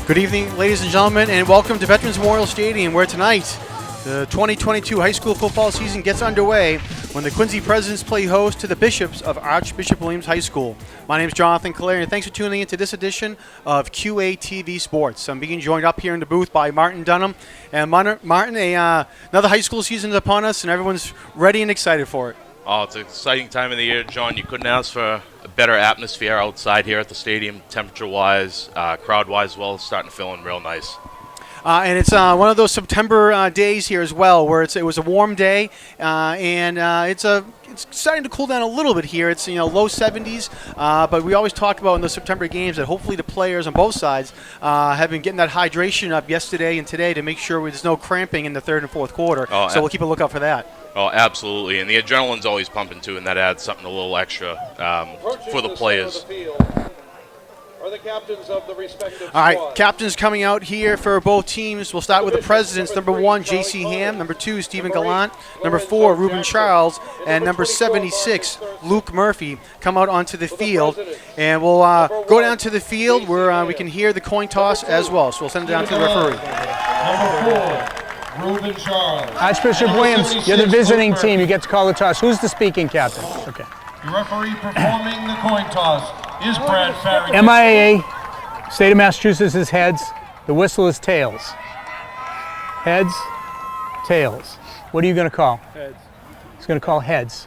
Good evening, ladies and gentlemen, and welcome to Veterans Memorial Stadium, where tonight the 2022 high school football season gets underway when the Quincy Presidents play host to the Bishops of Archbishop Williams High School. My name is Jonathan Calleri, and thanks for tuning in to this edition of QATV Sports. I'm being joined up here in the booth by Martin Dunham. And Martin, another high school season is upon us, and everyone's ready and excited for it. Oh, it's an exciting time of the year, John. You couldn't ask for a better atmosphere outside here at the stadium, temperature-wise, crowd-wise as well. It's starting to feel in real nice. And it's one of those September days here as well, where it was a warm day, and it's starting to cool down a little bit here. It's low 70s, but we always talk about in those September games that hopefully the players on both sides have been getting that hydration up yesterday and today to make sure there's no cramping in the third and fourth quarter. So we'll keep a lookout for that. Oh, absolutely, and the adrenaline's always pumping too, and that adds something a little extra for the players. Are the captains of the respective All right, captains coming out here for both teams. We'll start with the presidents. Number 1, J.C. Ham. Number 2, Stephen Gallant. Number 4, Ruben Charles. And number 76, Luke Murphy, come out onto the field. And we'll go down to the field where we can hear the coin toss as well. So we'll send it down to the referee. Number 4. Ruben Charles. Archbishop Williams, you're the visiting team. You get to call the toss. Who's the speaking captain? Okay. The referee performing the coin toss is Brad Farrington. MIAA, State of Massachusetts is heads. The whistle is tails. Heads, tails. What are you going to call? Heads. He's going to call heads.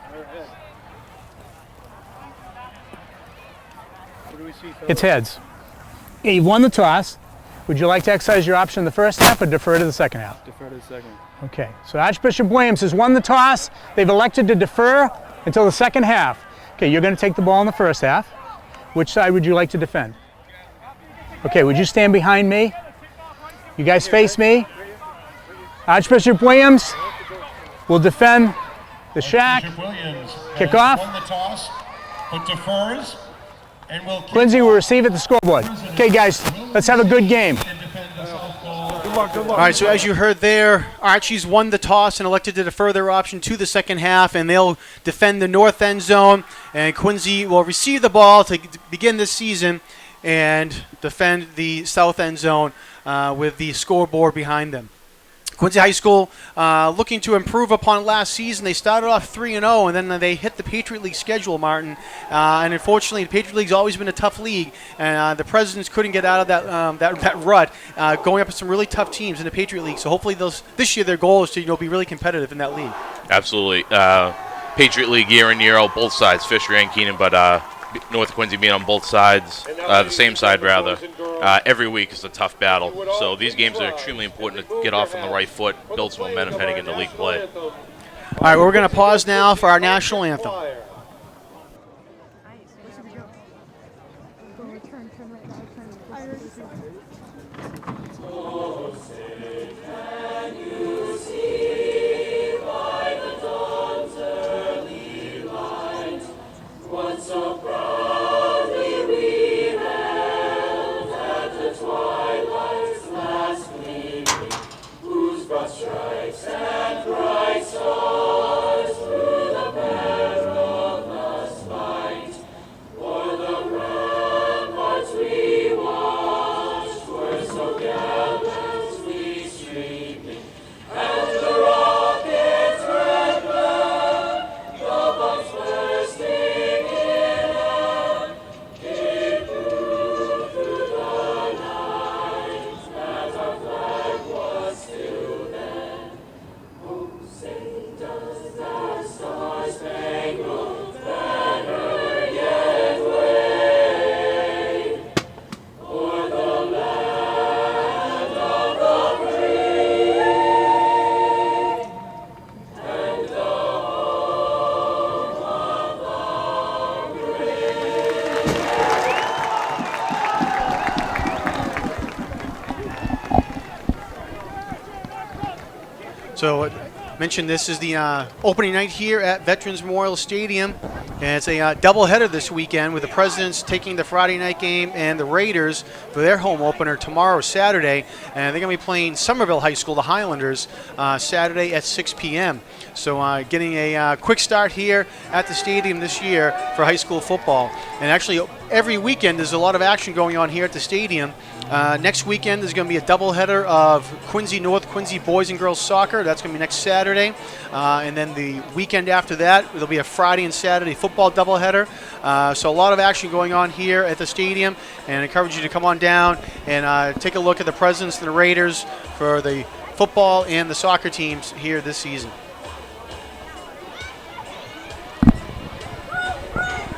What do we see? It's heads. Yeah, you've won the toss. Would you like to exercise your option in the first half or defer to the second half? Defer to the second. Okay, so Archbishop Williams has won the toss. They've elected to defer until the second half. Okay, you're going to take the ball in the first half. Which side would you like to defend? Okay, would you stand behind me? You guys face me. Archbishop Williams will defend the shack. Kick off. Won the toss, but defers. And will Quincy will receive at the scoreboard. Okay, guys, let's have a good game. All right, so as you heard there, Archie's won the toss and elected to defer their option to the second half, and they'll defend the north end zone, and Quincy will receive the ball to begin this season and defend the south end zone with the scoreboard behind them. Quincy High School looking to improve upon last season. They started off 3-0, and then they hit the Patriot League schedule, Martin. And unfortunately, the Patriot League's always been a tough league, and the Presidents couldn't get out of that rut, going up with some really tough teams in the Patriot League. So hopefully this year their goal is to be really competitive in that league. Absolutely. Patriot League year in, year out, both sides, Fisher and Keenan, but North Quincy being on both sides, the same side rather, every week is a tough battle. So these games are extremely important to get off on the right foot, build some momentum heading into league play. All right, we're going to pause now for our national anthem. So Mentioned this is the opening night here at Veterans Memorial Stadium, and it's a doubleheader this weekend with the Presidents taking the Friday night game and the Raiders for their home opener tomorrow, Saturday, and they're going to be playing Somerville High School, the Highlanders, Saturday at 6 p.m. So getting a quick start here at the stadium this year for high school football. And actually, every weekend there's a lot of action going on here at the stadium. Next weekend there's going to be a doubleheader of Quincy North Quincy boys and girls soccer. That's going to be next Saturday. And then the weekend after that, there'll be a Friday and Saturday football doubleheader. So a lot of action going on here at the stadium. And I encourage you to come on down and take a look at the Presidents and the Raiders for the football and the soccer teams here this season.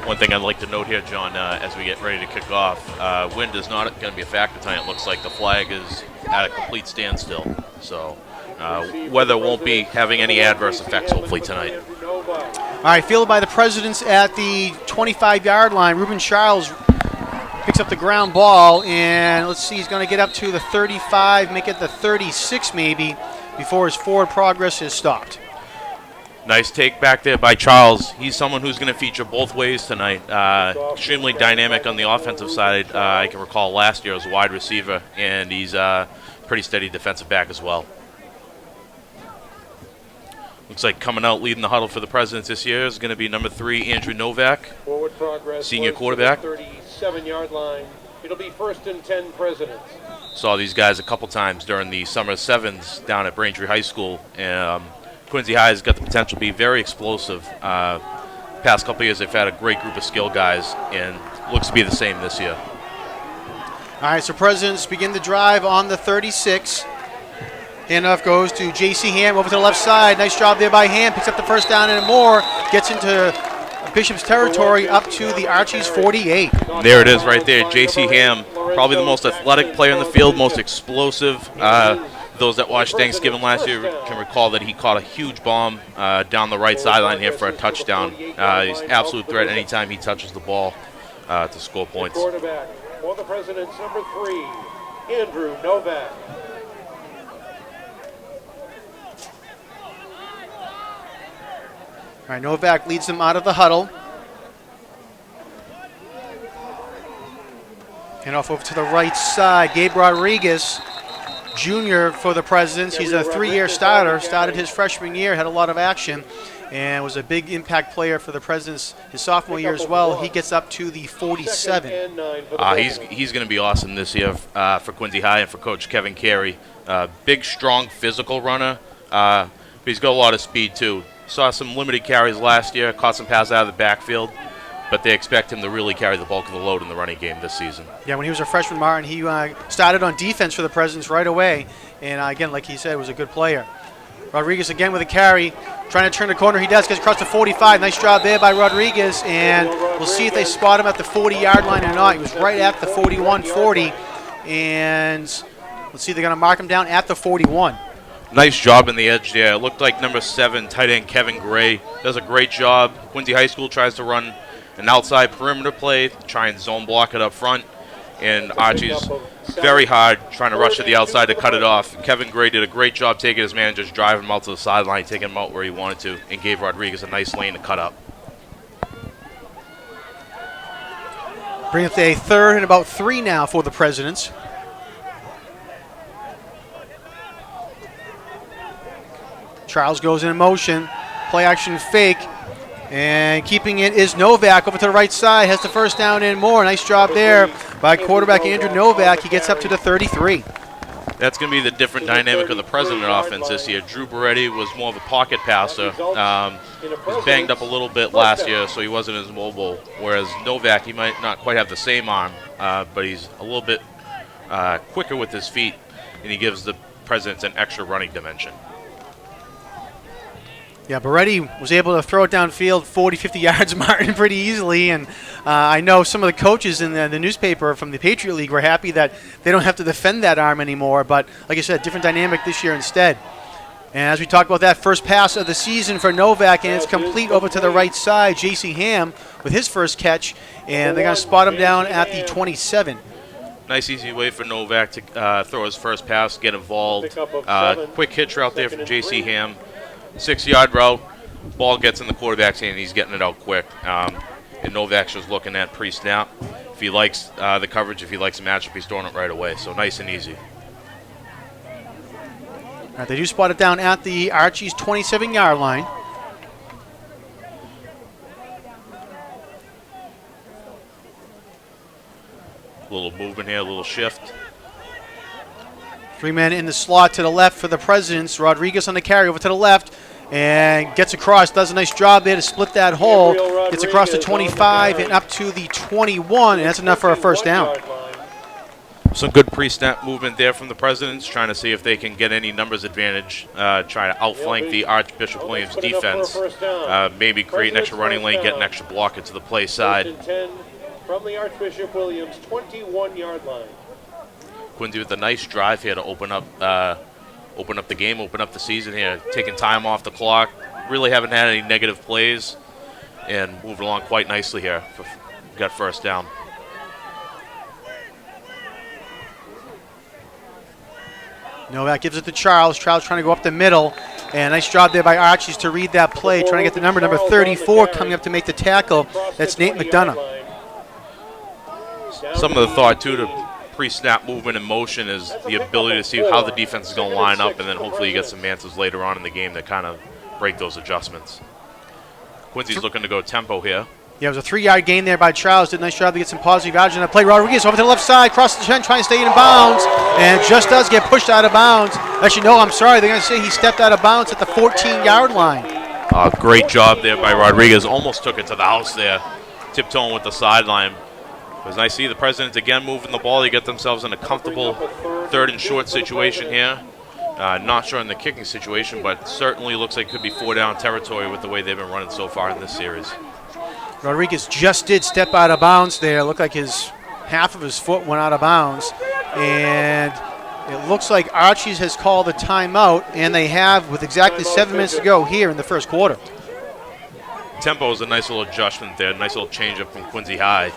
One thing I'd like to note here, John, as we get ready to kick off, wind is not going to be a factor tonight. It looks like the flag is at a complete standstill. So weather won't be having any adverse effects, hopefully, tonight. All right, fielded by the Presidents at the 25-yard line. Ruben Charles picks up the ground ball, and let's see, he's going to get up to the 35, make it the 36 maybe, before his forward progress is stopped. Nice take back there by Charles. He's someone who's going to feature both ways tonight. Extremely dynamic on the offensive side. I can recall last year as a wide receiver, and he's a pretty steady defensive back as well. Looks like coming out leading the huddle for the Presidents this year is going to be number 3, Andrew Novak, Forward progress, senior quarterback. 37-yard line. It'll be 1st and 10 Presidents. Saw these guys a couple times during the summer sevens down at Braintree High School. Quincy High has got the potential to be very explosive. Past couple of years, they've had a great group of skilled guys, and looks to be the same this year. All right, so Presidents begin the drive on the 36. Handoff goes to J.C. Ham over to the left side. Nice job there by Ham. Picks up the first down and more. Gets into Bishop's territory up to the Archies 48. There it is right there. J.C. Ham, probably the most athletic player in the field, most explosive. Those that watched Thanksgiving last year can recall that he caught a huge bomb down the right sideline here for a touchdown. He's an absolute threat anytime he touches the ball to score points. Quarterback for the Presidents, number 3, Andrew Novak. All right, Novak leads them out of the huddle. And off over to the right side, Gabe Rodriguez, junior for the Presidents. He's a 3-year starter, started his freshman year, had a lot of action, and was a big impact player for the Presidents his sophomore year as well. He gets up to the 47. He's going to be awesome this year for Quincy High and for Coach Kevin Carey. Big, strong, physical runner, but he's got a lot of speed too. Saw some limited carries last year, caught some passes out of the backfield, but they expect him to really carry the bulk of the load in the running game this season. Yeah, when he was a freshman, Martin, he started on defense for the Presidents right away, and again, like he said, was a good player. Rodriguez again with a carry, trying to turn the corner. He does, gets across the 45. Nice job there by Rodriguez, and we'll see if they spot him at the 40-yard line or not. He was right at the 41-40, and let's see if they're going to mark him down at the 41. Nice job in the edge there. It looked like number 7, tight end Kevin Gray, does a great job. Quincy High School tries to run an outside perimeter play, try and zone block it up front, and Archie's very hard trying to rush to the outside to cut it off. Kevin Gray did a great job taking his man, just driving him out to the sideline, taking him out where he wanted to, and gave Rodriguez a nice lane to cut up. Bring up a 3rd and about 3 now for the Presidents. Charles goes in motion, play action fake, and keeping it is Novak over to the right side, has the first down and more. Nice job there by quarterback Andrew Novak. He gets up to the 33. That's going to be the different dynamic of the President offense this year. Drew Beretti was more of a pocket passer. Was banged up a little bit last year, so he wasn't as mobile, whereas Novak, he might not quite have the same arm, but he's a little bit quicker with his feet, and he gives the Presidents an extra running dimension. Yeah, Beretti was able to throw it downfield 40, 50 yards, Martin, pretty easily. And I know some of the coaches in the newspaper from the Patriot League were happy that they don't have to defend that arm anymore. But like I said, different dynamic this year instead. And as we talked about that first pass of the season for Novak, and it's complete over to the right side. J.C. Ham with his first catch, and they're going to spot him down at the 27. Nice, easy way for Novak to throw his first pass, get involved. Quick hitch route there from J.C. Ham. 6-yard route. Ball gets in the quarterback's hand, and he's getting it out quick. And Novak's just looking at pre-snap. If he likes the coverage, if he likes the matchup, he's throwing it right away. So nice and easy. All right, they do spot it down at the Archie's 27-yard line. A little movement here, a little shift. 3 men in the slot to the left for the Presidents. Rodriguez on the carry over to the left and gets across. Does a nice job there to split that hole. Gets across the 25 and up to the 21, and that's enough for a first down. Some good pre-snap movement there from the Presidents, trying to see if they can get any numbers advantage, trying to outflank the Archbishop Williams defense, maybe create an extra running lane, get an extra blocker to the play side. From the Archbishop Williams 21-yard line. Quincy with a nice drive here to open up the game, open up the season here, taking time off the clock. Really haven't had any negative plays, and moved along quite nicely here. Got first down. Novak gives it to Charles. Charles trying to go up the middle. And nice job there by Archies to read that play. Trying to get the number 34 coming up to make the tackle. That's Nate McDonough. Some of the thought, too, to pre-snap movement and motion is the ability to see how the defense is going to line up, and then hopefully you get some answers later on in the game that kind of break those adjustments. Quincy's looking to go tempo here. Yeah, it was a 3-yard gain there by Charles. Did a nice job to get some positive yardage on that play. Rodriguez over to the left side, cross the 10, trying to stay in bounds, and just does get pushed out of bounds. Actually, no, I'm sorry. They're going to say he stepped out of bounds at the 14-yard line. Great job there by Rodriguez. Almost took it to the house there, tiptoeing with the sideline. It was nice to see the Presidents again moving the ball. They get themselves in a comfortable 3rd and short situation here. Not sure in the kicking situation, but certainly looks like it could be 4-down territory with the way they've been running so far in this series. Rodriguez just did step out of bounds there. Looked like half of his foot went out of bounds. And it looks like Archies has called a timeout, and they have with exactly 7 minutes to go here in the first quarter. Tempo is a nice little adjustment there, nice little change up from Quincy High.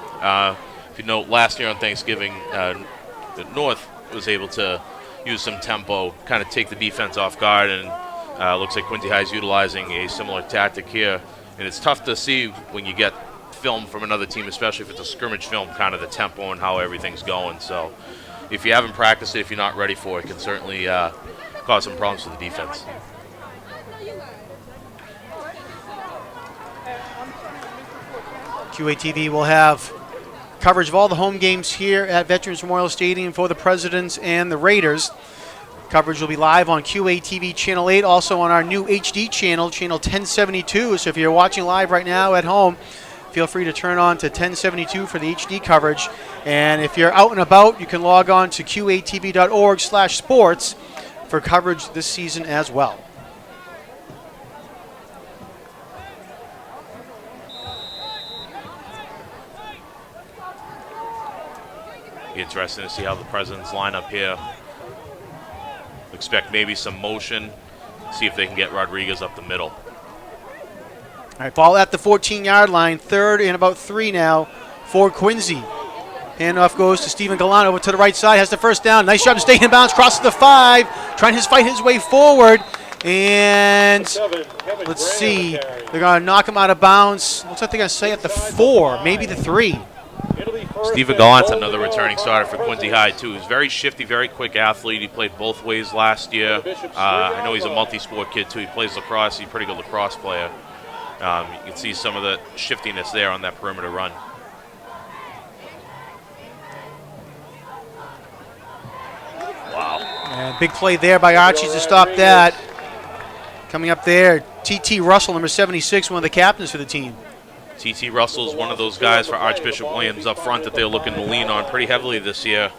If you note, last year on Thanksgiving, the North was able to use some tempo, kind of take the defense off guard, and looks like Quincy High is utilizing a similar tactic here. And it's tough to see when you get film from another team, especially if it's a scrimmage film, kind of the tempo and how everything's going. So if you haven't practiced it, if you're not ready for it, it can certainly cause some problems for the defense. QATV will have coverage of all the home games here at Veterans Memorial Stadium for the Presidents and the Raiders. Coverage will be live on QATV Channel 8, also on our new HD channel, Channel 1072. So if you're watching live right now at home, feel free to turn on to 1072 for the HD coverage. And if you're out and about, you can log on to qatv.org/sports for coverage this season as well. Be interesting to see how the Presidents line up here. Expect maybe some motion, see if they can get Rodriguez up the middle. All right, ball at the 14-yard line, 3rd and about 3 now for Quincy. Handoff goes to Stephen Gallant over to the right side, has the first down. Nice job to stay in bounds, crosses the 5, trying to fight his way forward. And let's see, they're going to knock him out of bounds. Looks like they're going to say at the 4, maybe the 3. Stephen Gallant's another returning starter for Quincy High, too. He's very shifty, very quick athlete. He played both ways last year. I know he's a multi-sport kid, too. He plays lacrosse. He's a pretty good lacrosse player. You can see some of the shiftiness there on that perimeter run. Wow. And big play there by Archie to stop that. Coming up there, T.T. Russell, number 76, one of the captains for the team. T.T. Russell is one of those guys for Archbishop Williams up front that they're looking to lean on pretty heavily this year.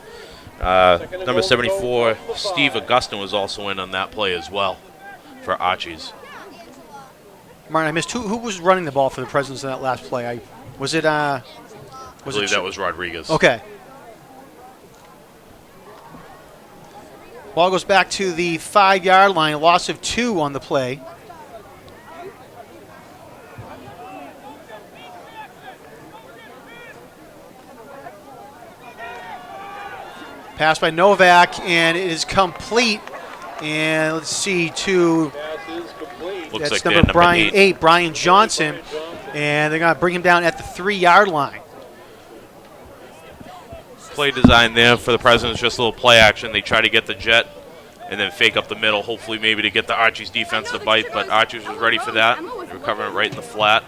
Number 74, Steve Augustin, was also in on that play as well for Archies. Martin, I missed who was running the ball for the Presidents in that last play. I believe that was Rodriguez. Okay. Ball goes back to the 5-yard line, loss of 2 on the play. Pass by Novak, and it is complete. And let's see, to Looks That's like they're number number Brian 8. 8, Brian Johnson. And they're going to bring him down at the 3-yard line. Play design there for the Presidents, just a little play action. They try to get the jet and then fake up the middle, hopefully maybe to get the Archie's defense to bite, but Archie's was ready for that. They were covering it right in the flat.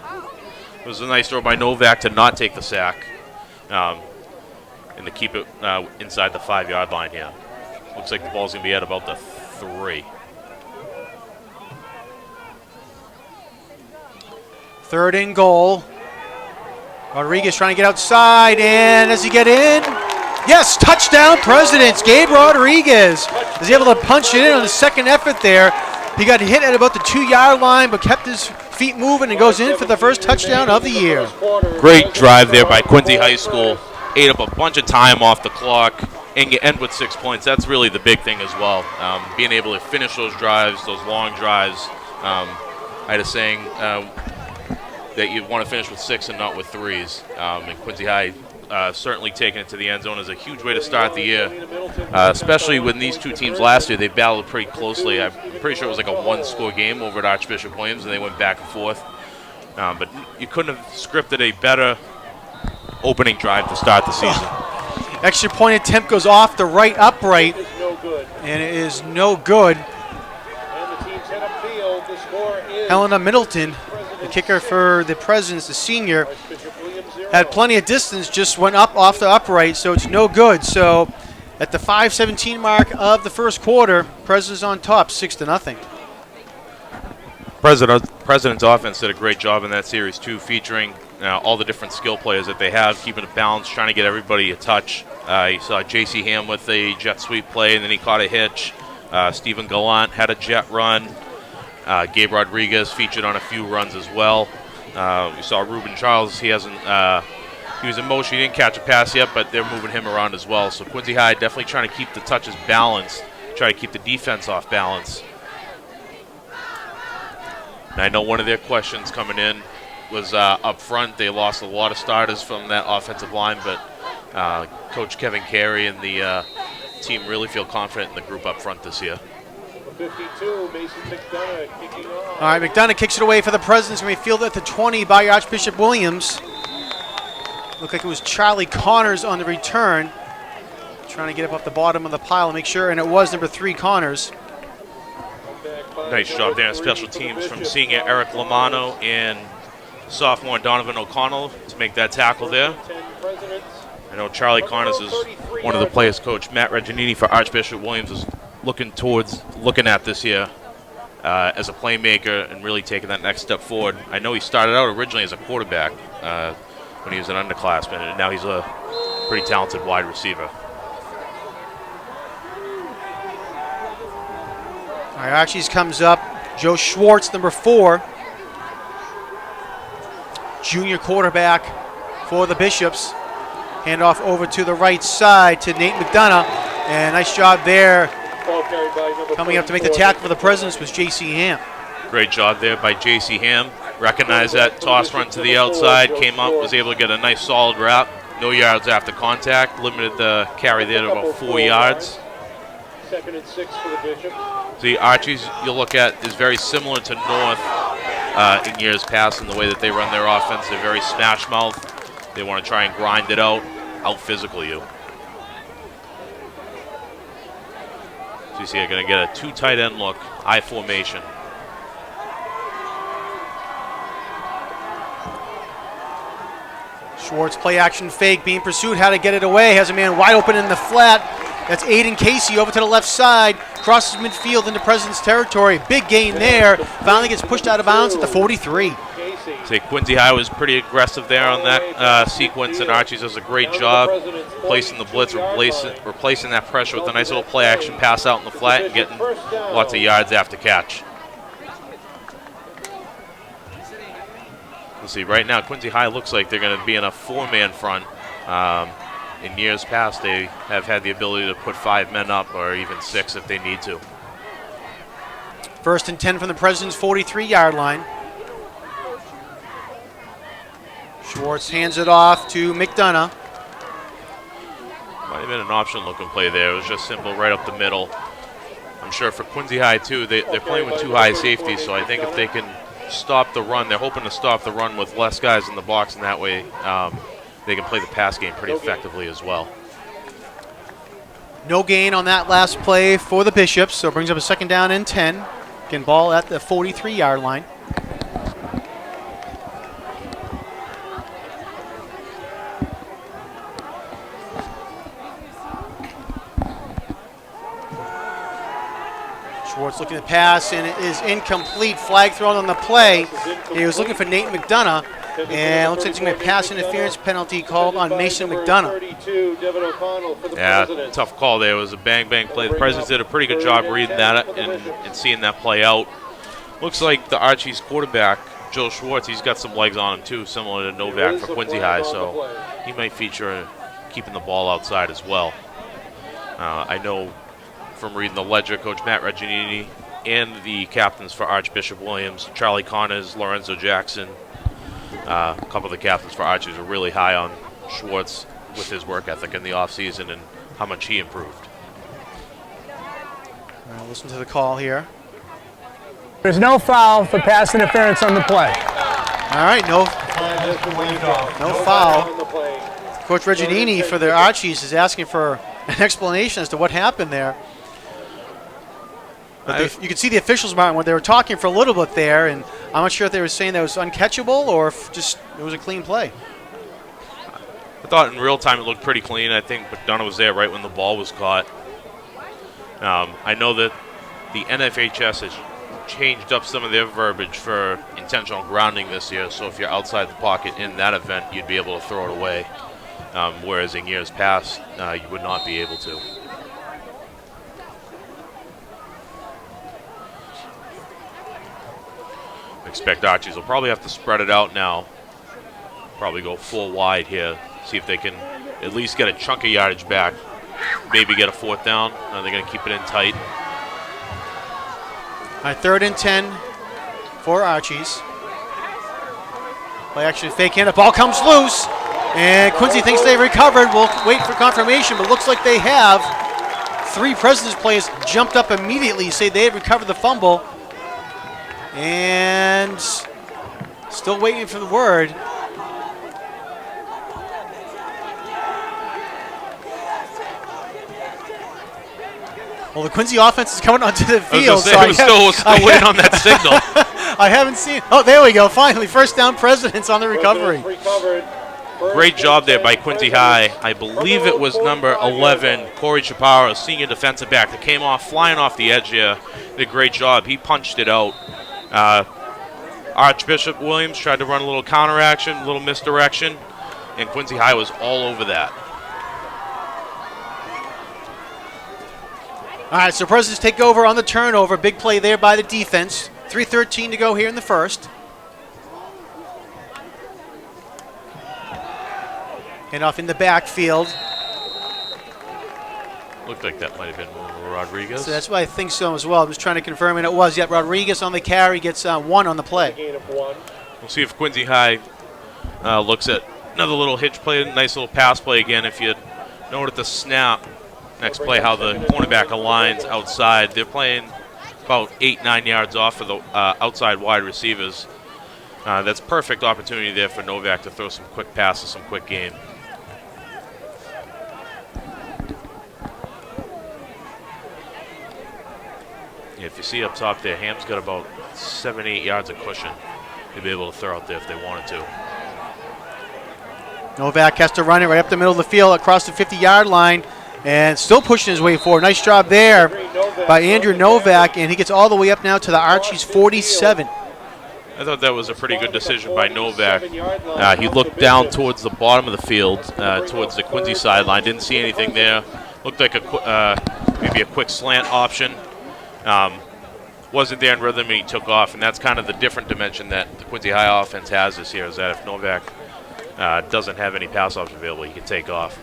It was a nice throw by Novak to not take the sack and to keep it inside the 5-yard line here. Looks like the ball's going to be at about the 3. Third and goal. Rodriguez trying to get outside, and does he get in? Yes, touchdown Presidents. Gabe Rodriguez is able to punch it in on the second effort there. He got hit at about the 2-yard line, but kept his feet moving and goes in for the first touchdown of the year. Great drive there by Quincy High School. Ate up a bunch of time off the clock, and you end with 6 points. That's really the big thing as well. Being able to finish those drives, those long drives. I had a saying that you want to finish with 6 and not with 3s. And Quincy High certainly taking it to the end zone is a huge way to start the year, especially when these two teams last year, they battled pretty closely. I'm pretty sure it was like a 1-score game over at Archbishop Williams, and they went back and forth. But you couldn't have scripted a better opening drive to start the season. Extra point attempt goes off the right upright, and it is no good. Helena Middleton, the kicker for the Presidents, the senior, had plenty of distance, just went up off the upright, so it's no good. So at the 5:17 mark of the first quarter, Presidents on top, 6-0. President's offense did a great job in that series too, featuring all the different skill players that they have, keeping it balanced, trying to get everybody a touch. You saw J.C. Ham with a jet sweep play, and then he caught a hitch. Stephen Gallant had a jet run. Gabe Rodriguez featured on a few runs as well. You saw Ruben Charles. He was in motion. He didn't catch a pass yet, but they're moving him around as well. So Quincy High definitely trying to keep the touches balanced, try to keep the defense off balance. And I know one of their questions coming in was up front. They lost a lot of starters from that offensive line, but Coach Kevin Carey and the team really feel confident in the group up front this year. 52, Mason McDonough kicking off. All right, McDonough kicks it away for the Presidents. We field at the 20 by Archbishop Williams. Looked like it was Charlie Connors on the return. Trying to get up off the bottom of the pile and make sure, and it was number 3 Connors. Nice job there on special teams from senior Eric Lamano and sophomore Donovan O'Connell to make that tackle there. I know Charlie Connors is one of the players coach Matt Reginini for Archbishop Williams is looking at this year as a playmaker and really taking that next step forward. I know he started out originally as a quarterback when he was an underclassman, and now he's a pretty talented wide receiver. All right, Archie's comes up. Joe Schwartz, number 4. Junior quarterback for the Bishops. Handoff over to the right side to Nate McDonough. And nice job there. Coming up to make the tackle for the Presidents was J.C. Ham. Great job there by J.C. Ham. Recognized that toss run to the outside, came up, was able to get a nice solid wrap. No yards after contact, limited the carry there to about 4 yards. 2nd and 6 for the Bishops. The Archies you'll look at is very similar to North in years past in the way that they run their offense. They're very smash mouth. They want to try and grind it out physical you. So you see, you're going to get a 2 tight end look, I formation. Schwartz play action fake, being pursued, how to get it away. Has a man wide open in the flat. That's Aiden Casey over to the left side. Crosses midfield into President's territory. Big gain there. Finally gets pushed out of bounds at the 43. Say Quincy High was pretty aggressive there on that sequence, and Archie's does a great job placing the blitz, replacing that pressure with a nice little play action pass out in the flat and getting lots of yards after catch. We'll see, right now Quincy High looks like they're going to be in a 4-man front. In years past, they have had the ability to put 5 men up or even 6 if they need to. 1st and 10 from the President's 43-yard line. Schwartz hands it off to McDonough. Might have been an option looking play there. It was just simple right up the middle. I'm sure for Quincy High too, they're playing with 2 high safeties, so I think if they can stop the run, they're hoping to stop the run with less guys in the box, and that way they can play the pass game pretty effectively as well. No gain on that last play for the Bishops, so it brings up a 2nd down and 10. Again, ball at the 43-yard line. Schwartz looking to pass, and it is incomplete. Flag thrown on the play. He was looking for Nate McDonough, and it looks like it's going to be a pass interference penalty called on Mason McDonough. Yeah, tough call there. It was a bang-bang play. The Presidents did a pretty good job reading that and seeing that play out. Looks like the Archie's quarterback, Joe Schwartz, he's got some legs on him too, similar to Novak for Quincy High, so he might feature keeping the ball outside as well. I know from reading the ledger, Coach Matt Regginini and the captains for Archbishop Williams, Charlie Connors, Lorenzo Jackson, a couple of the captains for Archies are really high on Schwartz with his work ethic in the offseason and how much he improved. All right, listen to the call here. There's no foul for pass interference on the play. All right, no foul. Coach Regginini for the Archies is asking for an explanation as to what happened there. But you could see the officials, Martin, when they were talking for a little bit there, and I'm not sure if they were saying that it was uncatchable or if just it was a clean play. I thought in real time it looked pretty clean. I think McDonough was there right when the ball was caught. I know that the NFHS has changed up some of their verbiage for intentional grounding this year, so if you're outside the pocket in that event, you'd be able to throw it away, whereas in years past, you would not be able to. Expect Archies will probably have to spread it out now. Probably go full wide here. See if they can at least get a chunk of yardage back. Maybe get a 4th down. They're going to keep it in tight. All right, 3rd and 10 for Archies. Play action, fake hand. The ball comes loose. And Quincy thinks they recovered. We'll wait for confirmation, but looks like they have. 3 Presidents players jumped up immediately, say they had recovered the fumble. And still waiting for the word. Well, the Quincy offense is coming onto the field. We're still waiting on that signal. I haven't seen. Oh, there we go. Finally, 1st down Presidents on the recovery. Great job there by Quincy High. I believe it was number 11, Corey Chaparro, senior defensive back, that came off, flying off the edge here. Did a great job. He punched it out. Archbishop Williams tried to run a little counteraction, a little misdirection, and Quincy High was all over that. All right, so Presidents take over on the turnover. Big play there by the defense. 3:13 to go here in the first. Handoff in the backfield. Looked like that might have been Rodriguez. So that's why I think so as well. I'm just trying to confirm, and it was. Yet Rodriguez on the carry gets 1 on the play. We'll see if Quincy High looks at another little hitch play, nice little pass play again. If you note at the snap, next play how the cornerback aligns outside. They're playing about 8-9 yards off of the outside wide receivers. That's perfect opportunity there for Novak to throw some quick passes, some quick game. If you see up top there, Ham's got about 7-8 yards of cushion to be able to throw out there if they wanted to. Novak has to run it right up the middle of the field across the 50-yard line and still pushing his way forward. Nice job there by Andrew Novak, and he gets all the way up now to the Archies 47. I thought that was a pretty good decision by Novak. He looked down towards the bottom of the field, towards the Quincy sideline. Didn't see anything there. Looked like maybe a quick slant option. Wasn't there in rhythm, and he took off, and that's kind of the different dimension that the Quincy High offense has this year, is that if Novak doesn't have any pass options available, he can take off.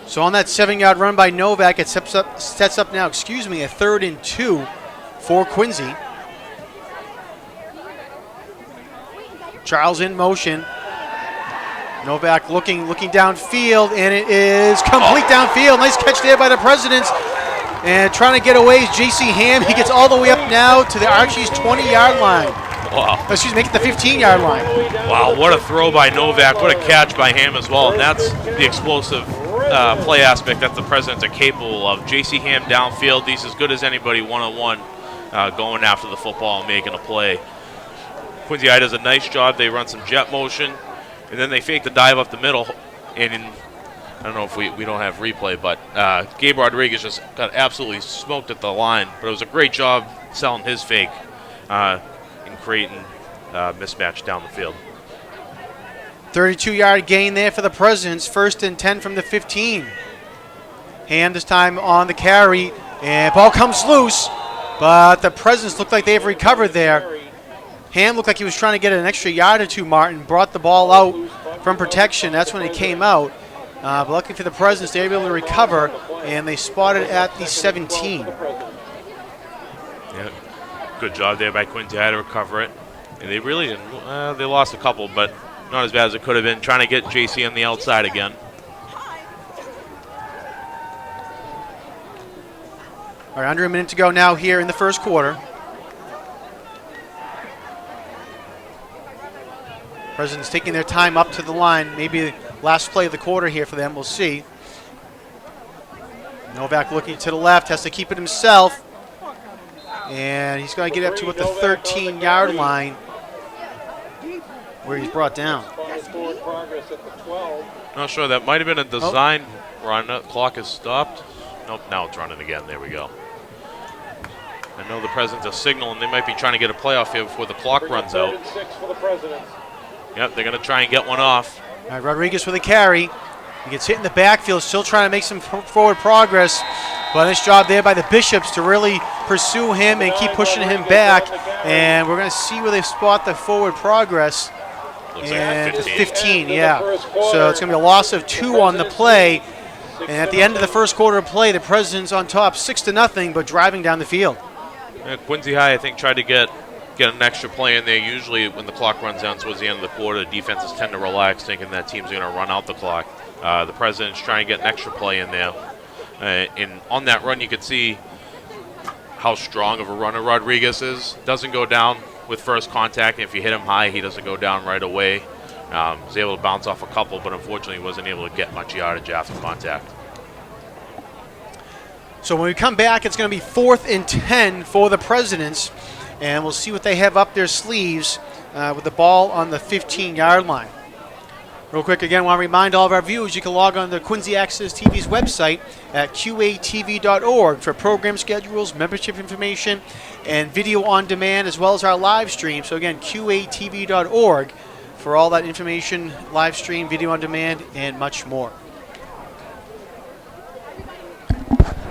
So on that 7-yard run by Novak, it sets up now, a 3rd and 2 for Quincy. Charles in motion. Novak looking downfield, and it is complete downfield. Nice catch there by the Presidents. And trying to get away is J.C. Ham. He gets all the way up now to the Archie's 20-yard line. Wow. Excuse me, make it the 15-yard line. Wow, what a throw by Novak. What a catch by Ham as well. And that's the explosive play aspect that the Presidents are capable of. J.C. Ham downfield. He's as good as anybody one-on-one going after the football and making a play. Quincy High does a nice job. They run some jet motion, and then they fake the dive up the middle. And I don't know if we don't have replay, but Gabe Rodriguez just got absolutely smoked at the line. But it was a great job selling his fake and creating mismatch down the field. 32-yard gain there for the Presidents. 1st and 10 from the 15. Ham this time on the carry, and ball comes loose, but the Presidents look like they've recovered there. Ham looked like he was trying to get an extra yard or two, Martin. Brought the ball out from protection. That's when it came out. But lucky for the Presidents, they were able to recover, and they spotted at the 17. Yeah, good job there by Quincy High to recover it. And they really didn't. They lost a couple, but not as bad as it could have been. Trying to get JC on the outside again. All right, under a minute to go now here in the first quarter. Presidents taking their time up to the line. Maybe last play of the quarter here for them. We'll see. Novak looking to the left, has to keep it himself. And he's going to get up to the 13-yard line where he's brought down. Not sure. That might have been a design run. The clock is stopped. Nope, now it's running again. There we go. I know the Presidents are signaling they might be trying to get a playoff here before the clock runs out. Yep, they're going to try and get one off. All right, Rodriguez with a carry. He gets hit in the backfield, still trying to make some forward progress. But nice job there by the Bishops to really pursue him and keep pushing him back. And we're going to see where they spot the forward progress. Looks And like 15, yeah. So it's going to be a loss of 2 on the play. And at the end of the first quarter of play, the Presidents on top 6-0, but driving down the field. Quincy High, I think, tried to get an extra play in there. Usually when the clock runs down towards the end of the quarter, defenses tend to relax, thinking that team's going to run out the clock. The Presidents trying to get an extra play in there. And on that run, you could see how strong of a runner Rodriguez is. Doesn't go down with first contact. If you hit him high, he doesn't go down right away. Was able to bounce off a couple, but unfortunately wasn't able to get much yardage after contact. So when we come back, it's going to be 4th and 10 for the Presidents. And we'll see what they have up their sleeves with the ball on the 15-yard line. Real quick, again, I want to remind all of our viewers you can log on to Quincy Access TV's website at qatv.org for program schedules, membership information, and video on demand, as well as our live stream. So again, qatv.org for all that information, live stream, video on demand, and much more.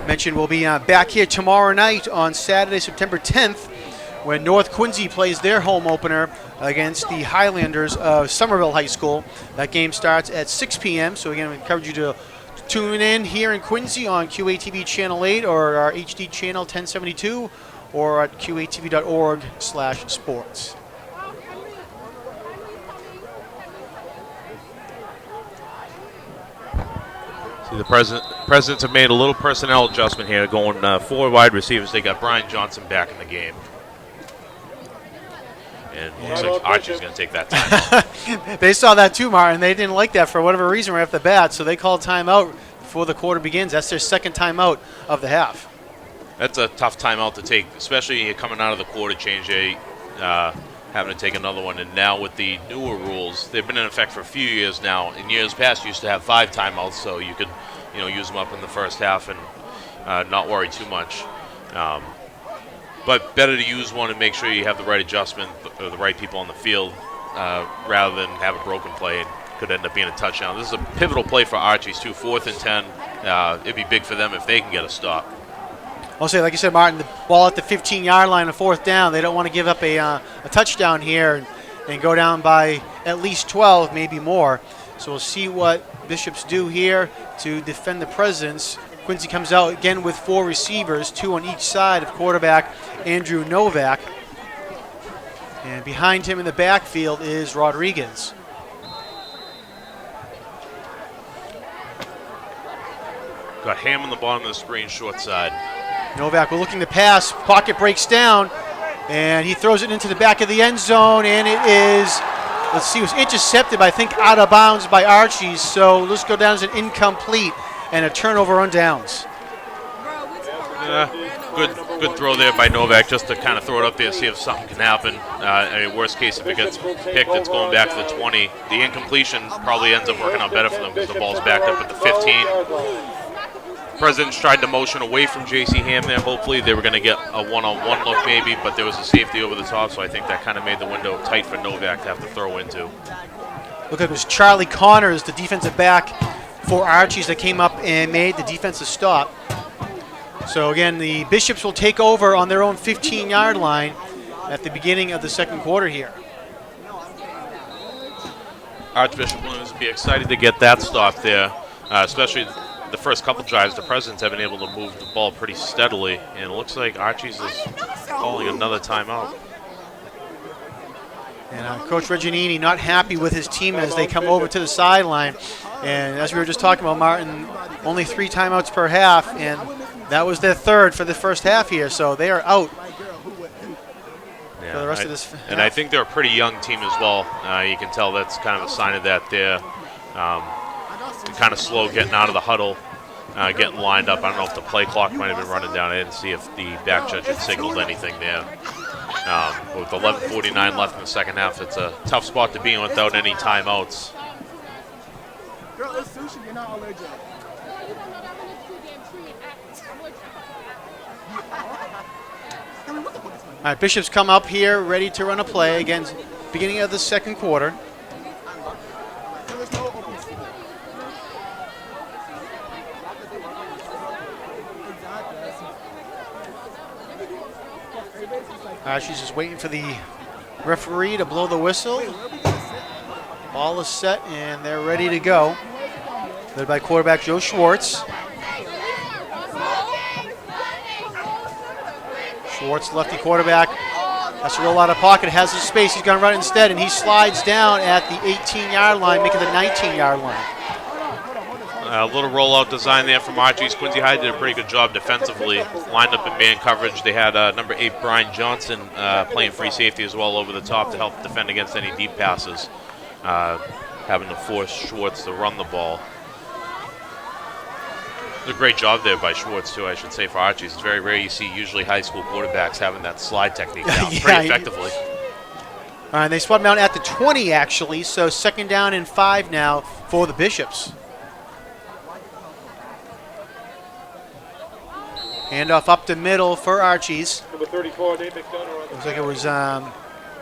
Mentioned we'll be back here tomorrow night on Saturday, September 10th, when North Quincy plays their home opener against the Highlanders of Somerville High School. That game starts at 6 p.m. So again, we encourage you to tune in here in Quincy on QATV Channel 8 or our HD Channel 1072 or at qatv.org/sports. See, the Presidents have made a little personnel adjustment here, going 4 wide receivers. They got Brian Johnson back in the game. And it looks like Archie's going to take that time. They saw that too, Martin. They didn't like that for whatever reason right off the bat, so they called timeout before the quarter begins. That's their second timeout of the half. That's a tough timeout to take, especially coming out of the quarter change, having to take another one. And now with the newer rules, they've been in effect for a few years now. In years past, you used to have 5 timeouts, so you could use them up in the first half and not worry too much. But better to use one and make sure you have the right adjustment, or the right people on the field, rather than have a broken play and could end up being a touchdown. This is a pivotal play for Archie's too, 4th and 10. It'd be big for them if they can get a stop. I'll say, like you said, Martin, the ball at the 15-yard line, a 4th down. They don't want to give up a touchdown here and go down by at least 12, maybe more. So we'll see what Bishops do here to defend the Presidents. Quincy comes out again with 4 receivers, 2 on each side of quarterback Andrew Novak. And behind him in the backfield is Rodriguez. Got Ham on the bottom of the screen, short side. Novak will looking to pass. Pocket breaks down, and he throws it into the back of the end zone, and it is, let's see, it was intercepted, I think, out of bounds by Archie. So let's go down as an incomplete and a turnover on downs. Good throw there by Novak, just to kind of throw it up there, see if something can happen. I mean, worst case, if it gets picked, it's going back to the 20. The incompletion probably ends up working out better for them because the ball's backed up at the 15. Presidents tried to motion away from J.C. Ham there. Hopefully they were going to get a one-on-one look maybe, but there was a safety over the top, so I think that kind of made the window tight for Novak to have to throw into. Look, it was Charlie Connors, the defensive back for Archies, that came up and made the defensive stop. So again, the Bishops will take over on their own 15-yard line at the beginning of the second quarter here. Archbishop Williams would be excited to get that stop there, especially the first couple drives. The Presidents have been able to move the ball pretty steadily, and it looks like Archie's is calling another timeout. And Coach Reginini not happy with his team as they come over to the sideline. And as we were just talking about, Martin, only 3 timeouts per half, and that was their third for the first half here, so they are out for the rest of this half. And I think they're a pretty young team as well. You can tell that's kind of a sign of that there. Kind of slow getting out of the huddle, getting lined up. I don't know if the play clock might have been running down. I didn't see if the back judge had signaled anything there. With 11:49 left in the second half, it's a tough spot to be in without any timeouts. All right, Bishops come up here ready to run a play again, beginning of the second quarter. She's just waiting for the referee to blow the whistle. Ball is set and they're ready to go. Led by quarterback Joe Schwartz. Schwartz, lefty quarterback, has to roll out of pocket, has his space, he's going to run it instead, and he slides down at the 18-yard line, making the 19-yard line. A little rollout design there from Archie's. Quincy High did a pretty good job defensively, lined up in man coverage. They had number 8 Brian Johnson playing free safety as well over the top to help defend against any deep passes, having to force Schwartz to run the ball. A great job there by Schwartz, too, I should say, for Archie's. It's very rare you see usually high school quarterbacks having that slide technique down pretty effectively. All right, they swat him out at the 20, actually, so second down and 5 now for the Bishops. Handoff up the middle for Archie's. Number 34, Nate McDonough. Looks like it was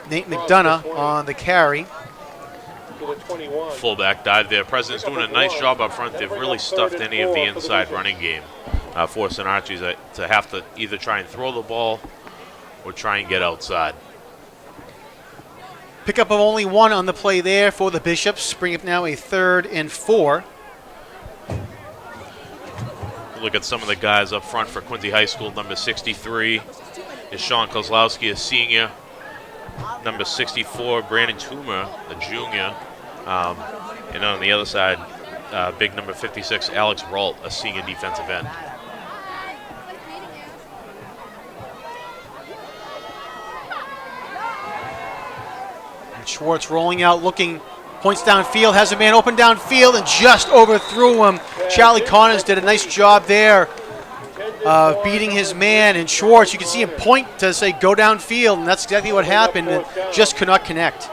Nate McDonough on the carry. To the 21. Fullback dive there. President's doing a nice job up front. They've really stuffed any of the inside running game, forcing Archie's to have to either try and throw the ball or try and get outside. Pickup of only 1 on the play there for the Bishops. Bring up now a 3rd and 4. Look at some of the guys up front for Quincy High School. Number 63 is Sean Kozlowski, a senior. Number 64, Brandon Toomer, a junior. And on the other side, big number 56, Alex Ralt, a senior defensive end. And Schwartz rolling out, looking, points downfield, has a man open downfield, and just overthrew him. Charlie Connors did a nice job there of beating his man, and Schwartz, you can see him point to say go downfield, and that's exactly what happened, and just could not connect.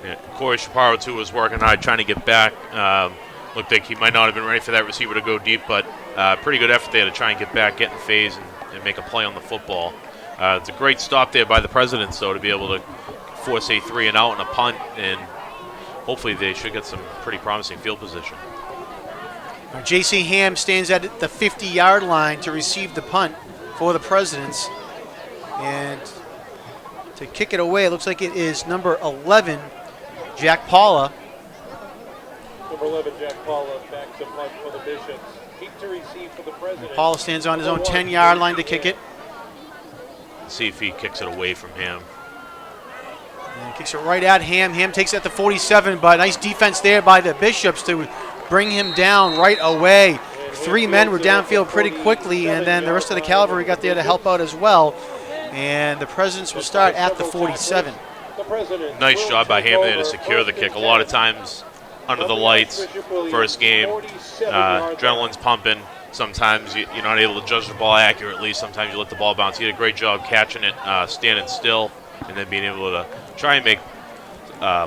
Yeah, Corey Chaparro, too, was working hard trying to get back. Looked like he might not have been ready for that receiver to go deep, but pretty good effort there to try and get back, get in phase, and make a play on the football. It's a great stop there by the Presidents, though, to be able to force a 3 and out and a punt, and hopefully they should get some pretty promising field position. J.C. Ham stands at the 50-yard line to receive the punt for the Presidents. And to kick it away, it looks like it is number 11, Jack Paula. Number 11, Jack Paula, back to punt for the Bishops. Keep to receive for the Presidents. Paula stands on his own 10-yard line to kick it. See if he kicks it away from Ham. And kicks it right at Ham. Ham takes it at the 47, but nice defense there by the Bishops to bring him down right away. 3 men were downfield pretty quickly, and then the rest of the cavalry got there to help out as well. And the Presidents will start at the 47. Nice job by Ham there to secure the kick. A lot of times under the lights, first game, adrenaline's pumping. Sometimes you're not able to judge the ball accurately. Sometimes you let the ball bounce. He did a great job catching it, standing still, and then being able to try and make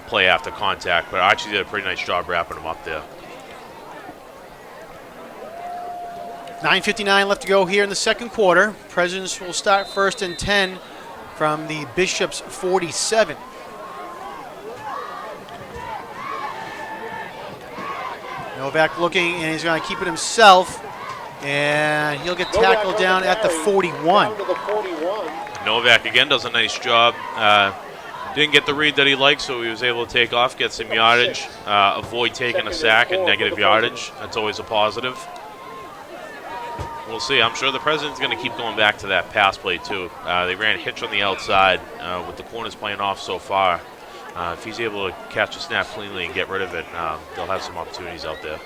play after contact. But Archie did a pretty nice job wrapping him up there. 9:59 left to go here in the second quarter. Presidents will start 1st and 10 from the Bishops 47. Novak looking, and he's going to keep it himself, and he'll get tackled down at the 41. Novak again does a nice job. Didn't get the read that he liked, so he was able to take off, get some yardage, avoid taking a sack and negative yardage. That's always a positive. We'll see. I'm sure the President's going to keep going back to that pass play, too. They ran hitch on the outside with the corners playing off so far. If he's able to catch a snap cleanly and get rid of it, they'll have some opportunities out there.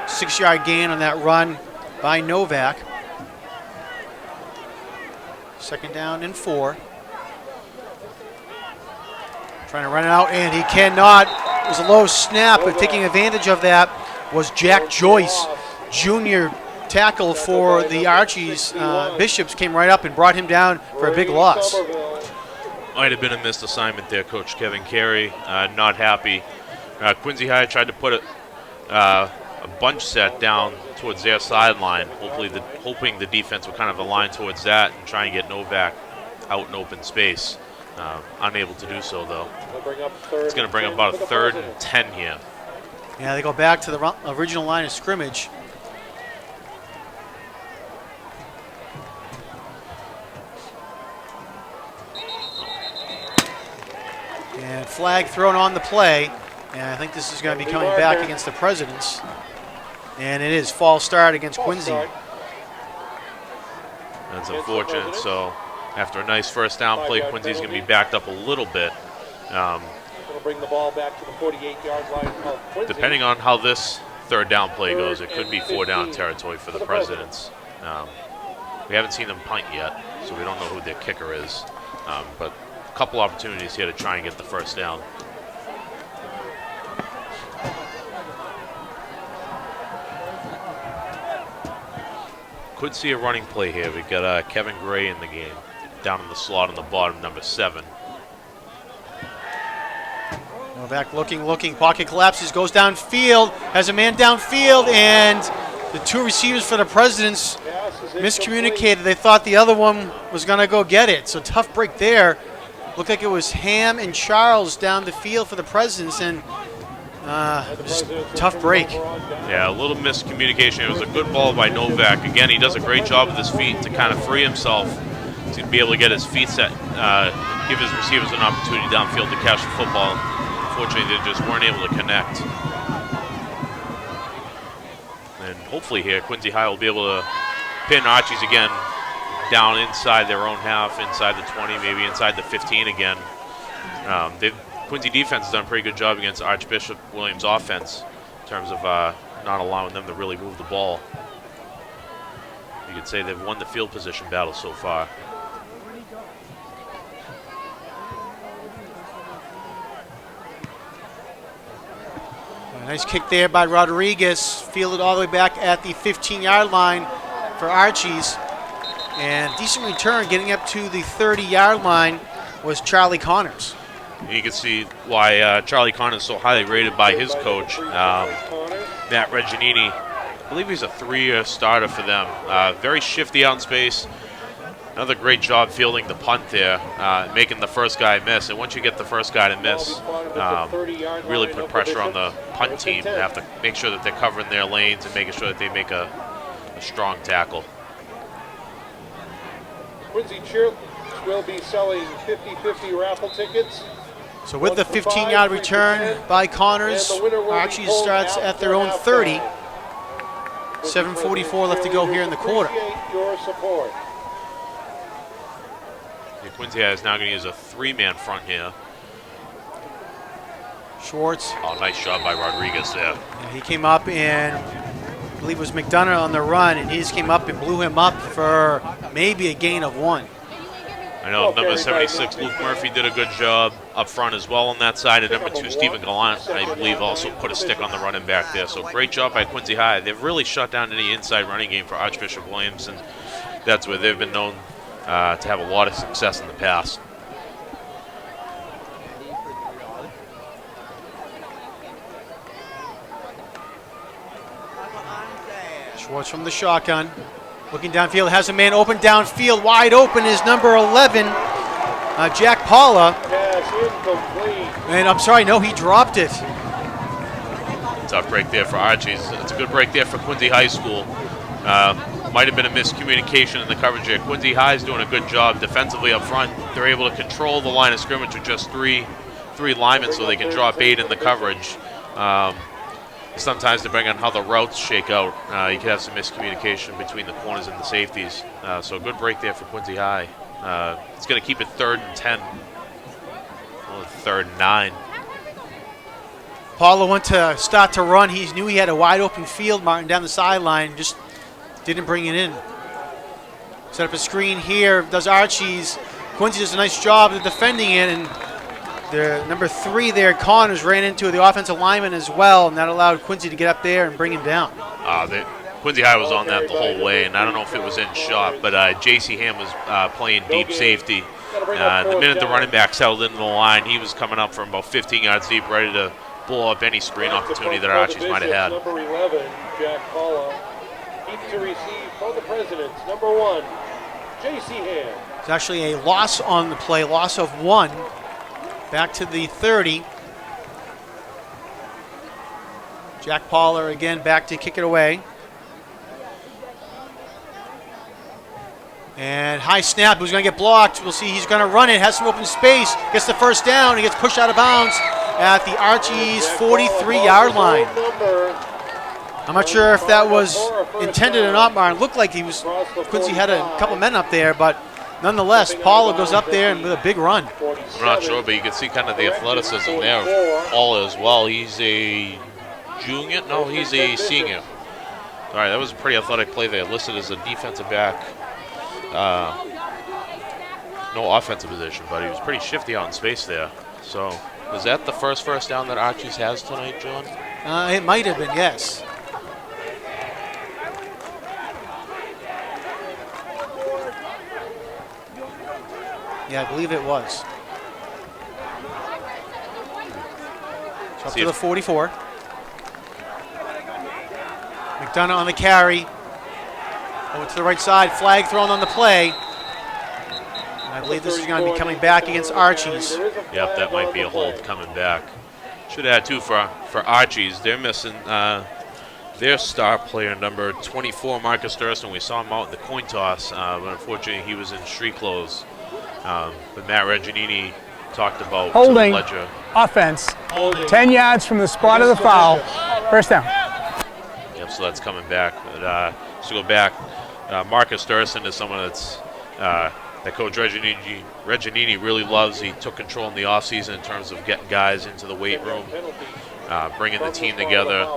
Six-yard gain on that run by Novak. 2nd down and 4. Trying to run it out, and he cannot. It was a low snap, but taking advantage of that was Jack Joyce, junior tackle for the Archies. Bishops came right up and brought him down for a big loss. Might have been a missed assignment there, Coach Kevin Carey. Not happy. Quincy High tried to put a bunch set down towards their sideline, hoping the defense would kind of align towards that and try and get Novak out in open space. Unable to do so, though. It's going to bring up about a 3rd and 10 here. Yeah, they go back to the original line of scrimmage. And flag thrown on the play. And I think this is going to be coming back against the Presidents. And it is false start against Quincy. That's unfortunate. So after a nice first down play, Quincy's going to be backed up a little bit. Bring the ball back to the 48-yard line of Quincy. Depending on how this 3rd down play goes, it could be 4-down territory for the Presidents. We haven't seen them punt yet, so we don't know who their kicker is. But a couple opportunities here to try and get the first down. Could see a running play here. We've got Kevin Gray in the game, down in the slot on the bottom, number 7. Novak looking, pocket collapses, goes downfield, has a man downfield, and the 2 receivers for the Presidents miscommunicated. They thought the other one was going to go get it. So tough break there. Looked like it was Ham and Charles down the field for the Presidents, and just tough break. Yeah, a little miscommunication. It was a good ball by Novak. Again, he does a great job with his feet to kind of free himself to be able to get his feet set, give his receivers an opportunity downfield to catch the football. Unfortunately, they just weren't able to connect. And hopefully here, Quincy High will be able to pin Archies again down inside their own half, inside the 20, maybe inside the 15 again. Quincy defense has done a pretty good job against Archbishop Williams offense in terms of not allowing them to really move the ball. You could say they've won the field position battle so far. A nice kick there by Rodriguez, fielded all the way back at the 15-yard line for Archies. And decent return, getting up to the 30-yard line, was Charlie Connors. You can see why Charlie Connors is so highly rated by his coach, Matt Reginini. I believe he's a 3-year starter for them. Very shifty out in space. Another great job fielding the punt there, making the first guy miss. And once you get the first guy to miss, really put pressure on the punt team. They have to make sure that they're covering their lanes and making sure that they make a strong tackle. Quincy Church will be selling 50-50 raffle tickets. So with the 15-yard return by Connors, Archies starts at their own 30. 7:44 left to go here in the quarter. Your support. Quincy High is now going to use a 3-man front here. Schwartz. Oh, nice job by Rodriguez there. Yeah, he came up and I believe it was McDonough on the run, and he just came up and blew him up for maybe a gain of 1. I know number 76, Luke Murphy, did a good job up front as well on that side. And number 2, Stephen Gallant, I believe, also put a stick on the running back there. So great job by Quincy High. They've really shut down any inside running game for Archbishop Williams, and that's where they've been known to have a lot of success in the past. Schwartz from the shotgun. Looking downfield, has a man open downfield. Wide open is number 11, Jack Paula. Pass incomplete. And I'm sorry, no, he dropped it. Tough break there for Archie's. It's a good break there for Quincy High School. Might have been a miscommunication in the coverage here. Quincy High is doing a good job defensively up front. They're able to control the line of scrimmage with just three linemen, so they can drop 8 in the coverage. Sometimes depending on how the routes shake out, you could have some miscommunication between the corners and the safeties. So a good break there for Quincy High. It's going to keep it 3rd and 10. Well, 3rd and 9. Paula went to start to run. He knew he had a wide open field, Martin, down the sideline. Just didn't bring it in. Set up a screen here. Does Archie's. Quincy does a nice job of defending it, and the number 3 there, Connors, ran into the offensive lineman as well, and that allowed Quincy to get up there and bring him down. Quincy High was on that the whole way, and I don't know if it was in shot, but J.C. Ham was playing deep safety. The minute the running back settled into the line, he was coming up from about 15 yards deep, ready to blow up any screen opportunity that Archie's might have had. Number 11, Jack Paula. Deep to receive for the Presidents. Number 1, J.C. Ham. It's actually a loss on the play, loss of 1. Back to the 30. Jack Paula again back to kick it away. And high snap, who's going to get blocked. We'll see, he's going to run it, has some open space, gets the first down, he gets pushed out of bounds at the Archie's 43-yard line. I'm not sure if that was intended or not, Martin. Looked like Quincy had a couple men up there, but nonetheless, Paula goes up there and with a big run. I'm not sure, but you can see kind of the athleticism there of Paula as well. He's a junior? No, he's a senior. All right, that was a pretty athletic play there. Listed as a defensive back. No offensive position, but he was pretty shifty out in space there. So, is that the first down that Archie's has tonight, John? It might have been, yes. Yeah, I believe it was. So up to the 44. McDonough on the carry. Over to the right side. Flag thrown on the play. And I believe this is going to be coming back against Archie's. Yep, that might be a hold coming back. Should add 2 for Archie's. They're missing their star player, number 24, Marcus Thurston. We saw him out in the coin toss, but unfortunately he was in street clothes. But Matt Regginini talked about holding Ledger. Offense, 10 yards from the spot of the foul. First down. Yep, so that's coming back. But, to go back, Marcus Thurston is someone that's that Coach Regginini really loves. He took control in the offseason in terms of getting guys into the weight room, bringing the team together,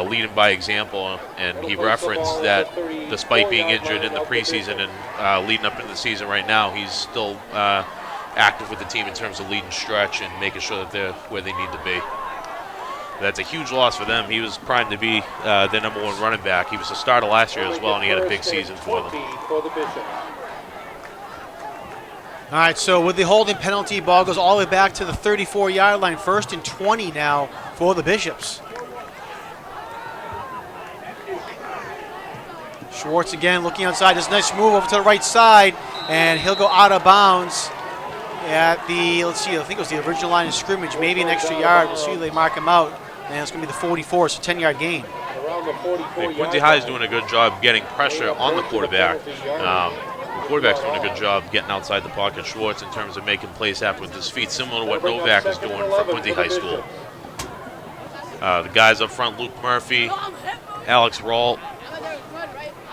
leading by example. And he referenced that despite being injured in the preseason and leading up into the season right now, he's still active with the team in terms of leading stretch and making sure that they're where they need to be. That's a huge loss for them. He was primed to be their number 1 running back. He was a starter last year as well, and he had a big season for them. All right, so with the holding penalty, ball goes all the way back to the 34-yard line. 1st and 20 now for the Bishops. Schwartz again looking outside. Does a nice move over to the right side, and he'll go out of bounds at the, let's see, I think it was the original line of scrimmage, maybe an extra yard. We'll see if they mark him out. And it's going to be the 44, so 10-yard gain. Quincy High is doing a good job getting pressure on the quarterback. The quarterback's doing a good job getting outside the pocket. Schwartz in terms of making plays happen with his feet, similar to what Novak is doing for Quincy High School. The guys up front, Luke Murphy, Alex Ralt,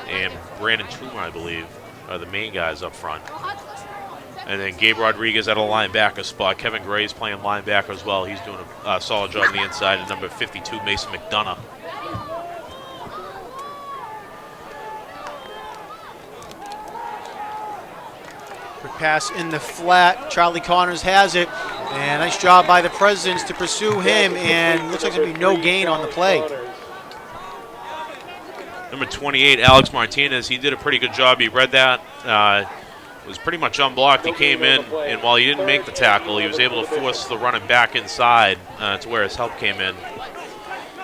and Brandon Trumer, I believe, are the main guys up front. And then Gabe Rodriguez at a linebacker spot. Kevin Gray's playing linebacker as well. He's doing a solid job on the inside. And number 52, Mason McDonough. Quick pass in the flat. Charlie Connors has it. And nice job by the Presidents to pursue him. And looks like there's going to be no gain on the play. Number 28, Alex Martinez, he did a pretty good job. He read that. Was pretty much unblocked. He came in, and while he didn't make the tackle, he was able to force the running back inside to where his help came in.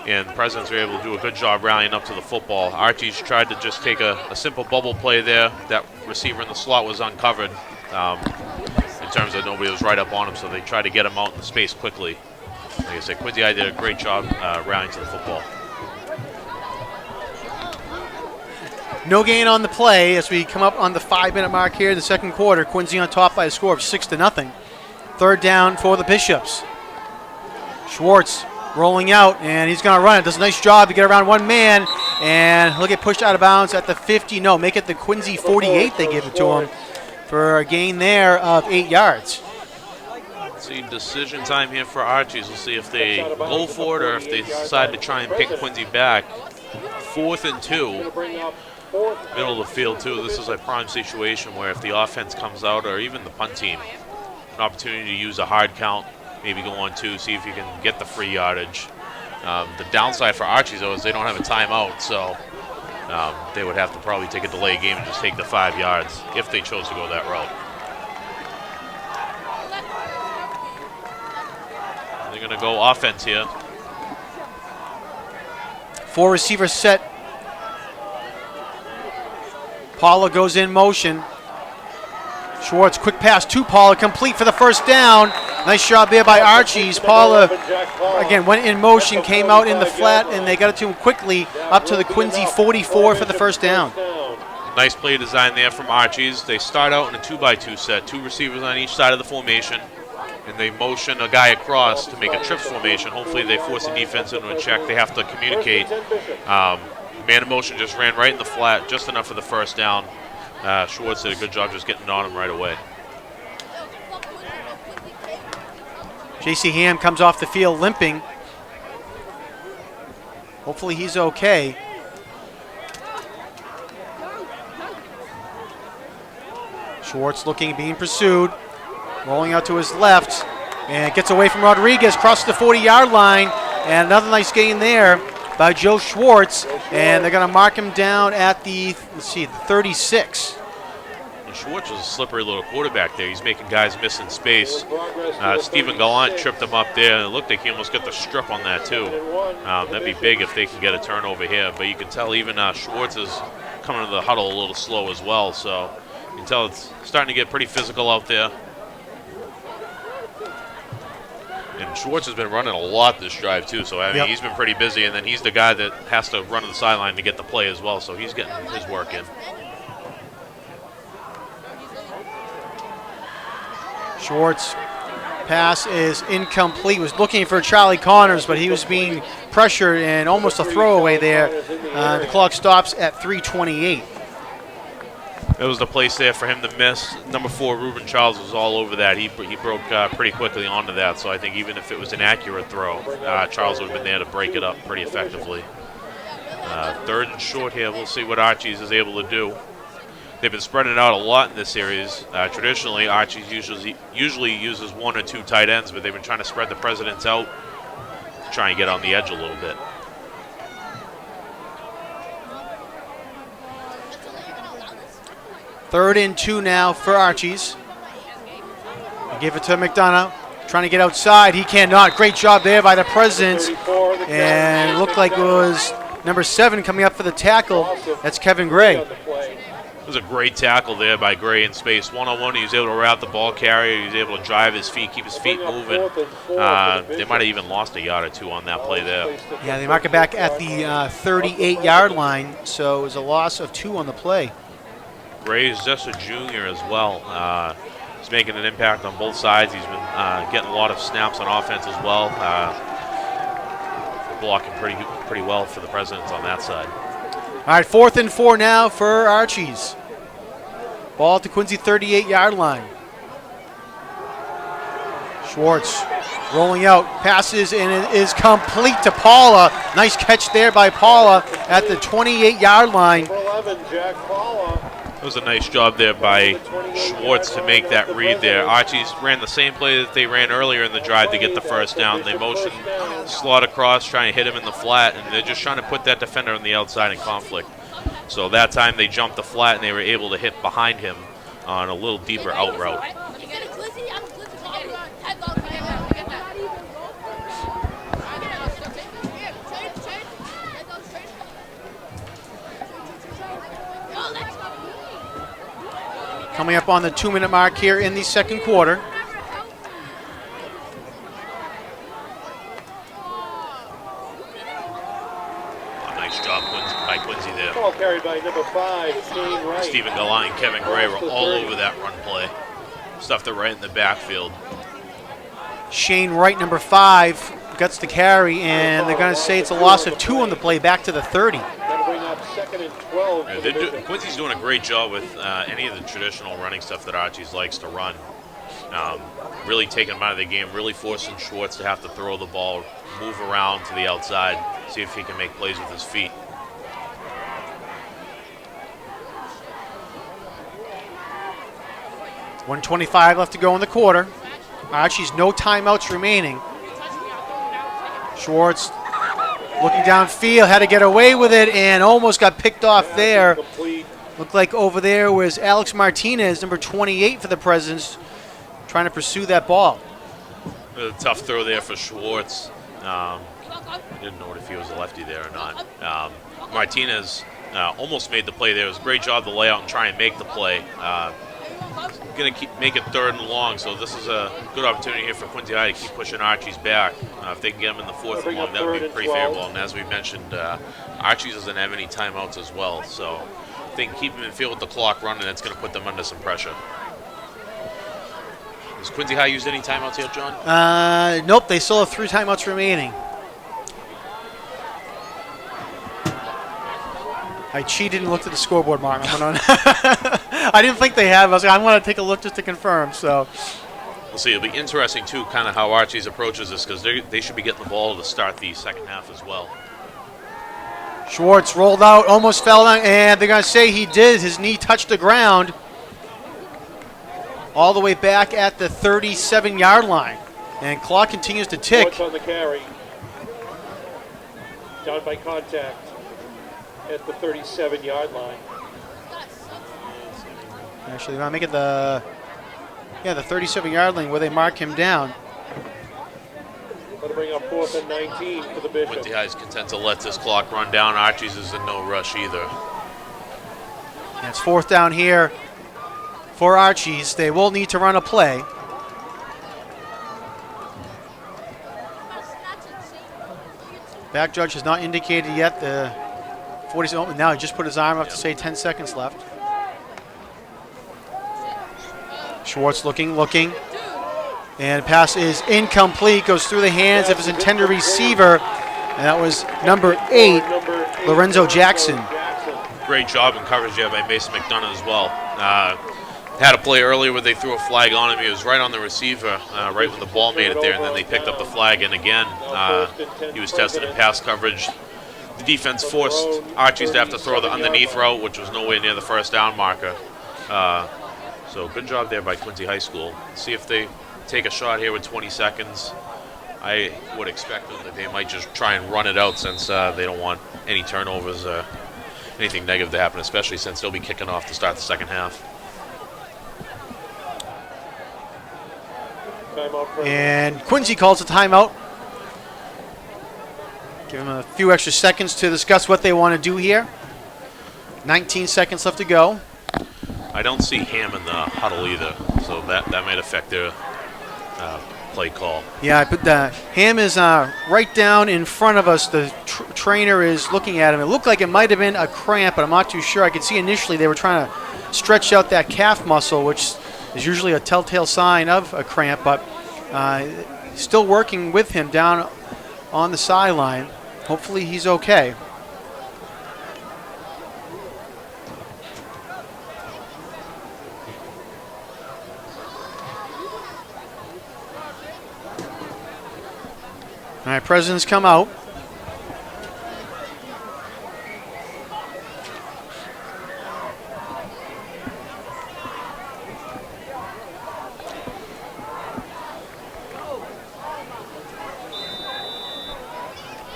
And the Presidents were able to do a good job rallying up to the football. Archie's tried to just take a simple bubble play there. That receiver in the slot was uncovered in terms of nobody was right up on him, so they tried to get him out in the space quickly. Like I said, Quincy I did a great job rallying to the football. No gain on the play as we come up on the 5-minute mark here in the second quarter. Quincy on top by a score of 6-0. Third down for the Bishops. Schwartz rolling out, and he's going to run it. Does a nice job to get around one man, and he'll get pushed out of bounds at the 50. No, make it the Quincy 48 they give it to him for a gain there of 8 yards. See, decision time here for Archies. We'll see if they go for it or if they decide to try and pick Quincy back. 4th and 2. Middle of the field, too. This is a prime situation where if the offense comes out, or even the punt team, an opportunity to use a hard count, maybe go on 2, see if you can get the free yardage. The downside for Archie's, though, is they don't have a timeout, so they would have to probably take a delay game and just take the 5 yards if they chose to go that route. They're going to go offense here. 4 receivers set. Paula goes in motion. Schwartz, quick pass to Paula, complete for the first down. Nice job there by Archie's. Paula, again, went in motion, came out in the flat, and they got it to him quickly up to the Quincy 44 for the first down. Nice play design there from Archie's. They start out in a 2x2 set, 2 receivers on each side of the formation, and they motion a guy across to make a trips formation. Hopefully they force the defense into a check. They have to communicate. Man in motion just ran right in the flat, just enough for the first down. Schwartz did a good job just getting on him right away. J.C. Ham comes off the field limping. Hopefully he's okay. Schwartz looking, being pursued. Rolling out to his left. And gets away from Rodriguez, crosses the 40-yard line. And another nice gain there by Joe Schwartz. And they're going to mark him down at the, let's see, the 36. And Schwartz was a slippery little quarterback there. He's making guys miss in space. Stephen Gallant tripped him up there, and it looked like he almost got the strip on that too. That'd be big if they can get a turnover here. But you can tell even Schwartz is coming to the huddle a little slow as well. So you can tell it's starting to get pretty physical out there. And Schwartz has been running a lot this drive too, so I mean he's been pretty busy, and then he's the guy that has to run to the sideline to get the play as well, so he's getting his work in. Schwartz pass is incomplete. Was looking for Charlie Connors, but he was being pressured and almost a throwaway there. The clock stops at 3:28. It was the place there for him to miss. Number 4, Ruben Charles, was all over that. He broke pretty quickly onto that, so I think even if it was an accurate throw, Charles would have been there to break it up pretty effectively. 3rd and short here. We'll see what Archie's is able to do. They've been spreading it out a lot in this series. Traditionally, Archie's usually uses 1 or 2 tight ends, but they've been trying to spread the Presidents out to try and get on the edge a little bit. Third and 2 now for Archie's. They give it to McDonough. Trying to get outside. He cannot. Great job there by the Presidents. And it looked like it was number 7 coming up for the tackle. That's Kevin Gray. It was a great tackle there by Gray in space. One-on-one, he was able to route the ball carrier. He was able to drive his feet, keep his feet moving. They might have even lost a yard or 2 on that play there. Yeah, they mark it back at the 38-yard line. So it was a loss of 2 on the play. Gray is just a junior as well. He's making an impact on both sides. He's been getting a lot of snaps on offense as well. Blocking pretty well for the Presidents on that side. All right, 4th and 4 now for Archie's. Ball at the Quincy 38-yard line. Schwartz rolling out, passes, and it is complete to Paula. Nice catch there by Paula at the 28-yard line. Number 11, Jack Paula. It was a nice job there by Schwartz to make that read there. Archie's ran the same play that they ran earlier in the drive to get the first down. They motioned slot across, trying to hit him in the flat, and they're just trying to put that defender on the outside in conflict. So that time they jumped the flat, and they were able to hit behind him on a little deeper out route. Coming up on the 2-minute mark here in the second quarter. A nice job by Quincy there. Ball carried by number 5, Shane Wright. Stephen Gallant and Kevin Gray were all over that run play. Stuffed it right in the backfield. Shane Wright, number 5, gets the carry, and they're going to say it's a loss of 2 on the play, back to the 30. That'll bring up 2nd and 12. Yeah, Quincy's doing a great job with any of the traditional running stuff that Archie's likes to run. Really taking him out of the game, really forcing Schwartz to have to throw the ball, move around to the outside, see if he can make plays with his feet. $1:25 left to go in the quarter. Archie's no timeouts remaining. Schwartz looking downfield, had to get away with it, and almost got picked off there. Complete. Looked like over there was Alex Martinez, number 28 for the Presidents, trying to pursue that ball. A tough throw there for Schwartz. Didn't know if he was a lefty there or not. Martinez almost made the play there. It was a great job to lay out and try and make the play. Going to make it 3rd and long, so this is a good opportunity here for Quincy High to keep pushing Archie's back. If they can get him in the 4th and long, that would be pretty favorable. And as we mentioned, Archie's doesn't have any timeouts as well, so if they can keep him in field with the clock running, it's going to put them under some pressure. Has Quincy High used any timeouts yet, John? Nope, they still have 3 timeouts remaining. I cheated and looked at the scoreboard, Mark. I didn't think they have. I want to take a look just to confirm. So We'll see. It'll be interesting, too, kind of how Archie's approaches this, because they should be getting the ball to start the second half as well. Schwartz rolled out, almost fell down, and they're going to say he did. His knee touched the ground all the way back at the 37-yard line. And clock continues to tick. Schwartz on the carry. Down by contact at the 37-yard line. Actually, they want to make it the 37-yard line where they mark him down. That'll bring up 4th and 19 for the Bishop. Quincy High is content to let this clock run down. Archie's is in no rush either. And it's 4th down here for Archie's. They will need to run a play. Back judge has not indicated yet the 40. Oh, now he just put his arm up to say 10 seconds left. Schwartz looking. And pass is incomplete. Goes through the hands of his intended receiver. And that was number 8, Lorenzo Jackson. Great job in coverage there by Mason McDonough as well. Had a play earlier where they threw a flag on him. He was right on the receiver, right when the ball made it there, and then they picked up the flag. And again, he was tested in pass coverage. The defense forced Archie's to have to throw the underneath route, which was nowhere near the first down marker. So good job there by Quincy High School. See if they take a shot here with 20 seconds. I would expect them that they might just try and run it out, since they don't want any turnovers or anything negative to happen, especially since they'll be kicking off to start the second half. And Quincy calls a timeout. Give him a few extra seconds to discuss what they want to do here. 19 seconds left to go. I don't see Ham in the huddle either, so that might affect their play call. Yeah, but Ham is right down in front of us. The trainer is looking at him. It looked like it might have been a cramp, but I'm not too sure. I could see initially they were trying to stretch out that calf muscle, which is usually a telltale sign of a cramp, but still working with him down on the sideline. Hopefully he's okay. All right, Presidents come out.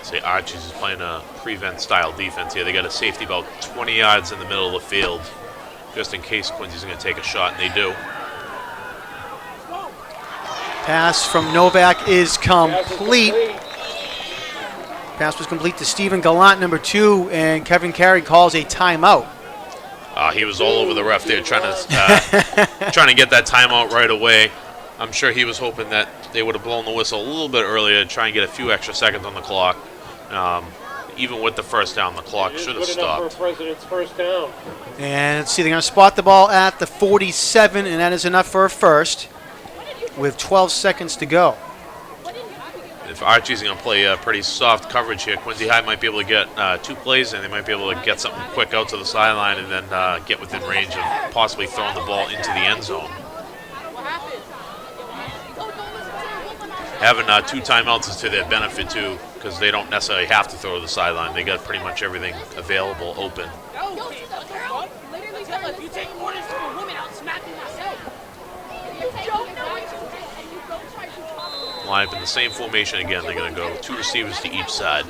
Say Archie's is playing a prevent style defense here. They got a safety about 20 yards in the middle of the field, just in case Quincy's going to take a shot, and they do. Pass from Novak is complete. Pass was complete to Stephen Gallant, number 2, and Kevin Carey calls a timeout. He was all over the ref there, trying to get that timeout right away. I'm sure he was hoping that they would have blown the whistle a little bit earlier to try and get a few extra seconds on the clock. Even with the first down, the clock should have stopped. For President's first down. And let's see, they're going to spot the ball at the 47, and that is enough for a first with 12 seconds to go. If Archie's going to play pretty soft coverage here, Quincy High might be able to get 2 plays, and they might be able to get something quick out to the sideline and then get within range of possibly throwing the ball into the end zone. Having 2 timeouts is to their benefit, too, because they don't necessarily have to throw to the sideline. They got pretty much everything available open. Line up in the same formation again. They're going to go 2 receivers to each side.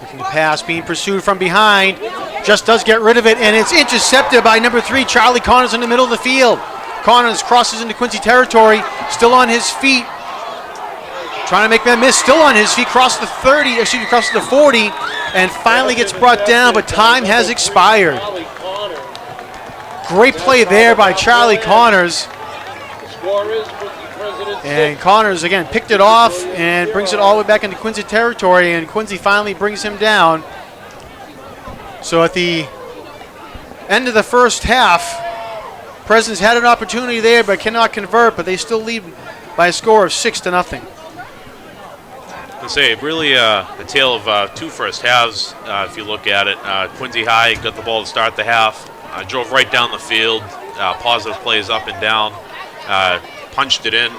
Looking to pass, being pursued from behind. Just does get rid of it, and it's intercepted by number 3, Charlie Connors, in the middle of the field. Connors crosses into Quincy territory, still on his feet. Trying to make that miss, still on his feet, crosses the 40, and finally gets brought down, but time has expired. Great play there by Charlie Connors. And Connors, again, picked it off and brings it all the way back into Quincy territory, and Quincy finally brings him down. So at the end of the first half, Presidents had an opportunity there but cannot convert, but they still lead by a score of 6-0. I say really a tale of 2 first halves. If you look at it, Quincy High got the ball to start the half, drove right down the field, positive plays up and down, punched it in.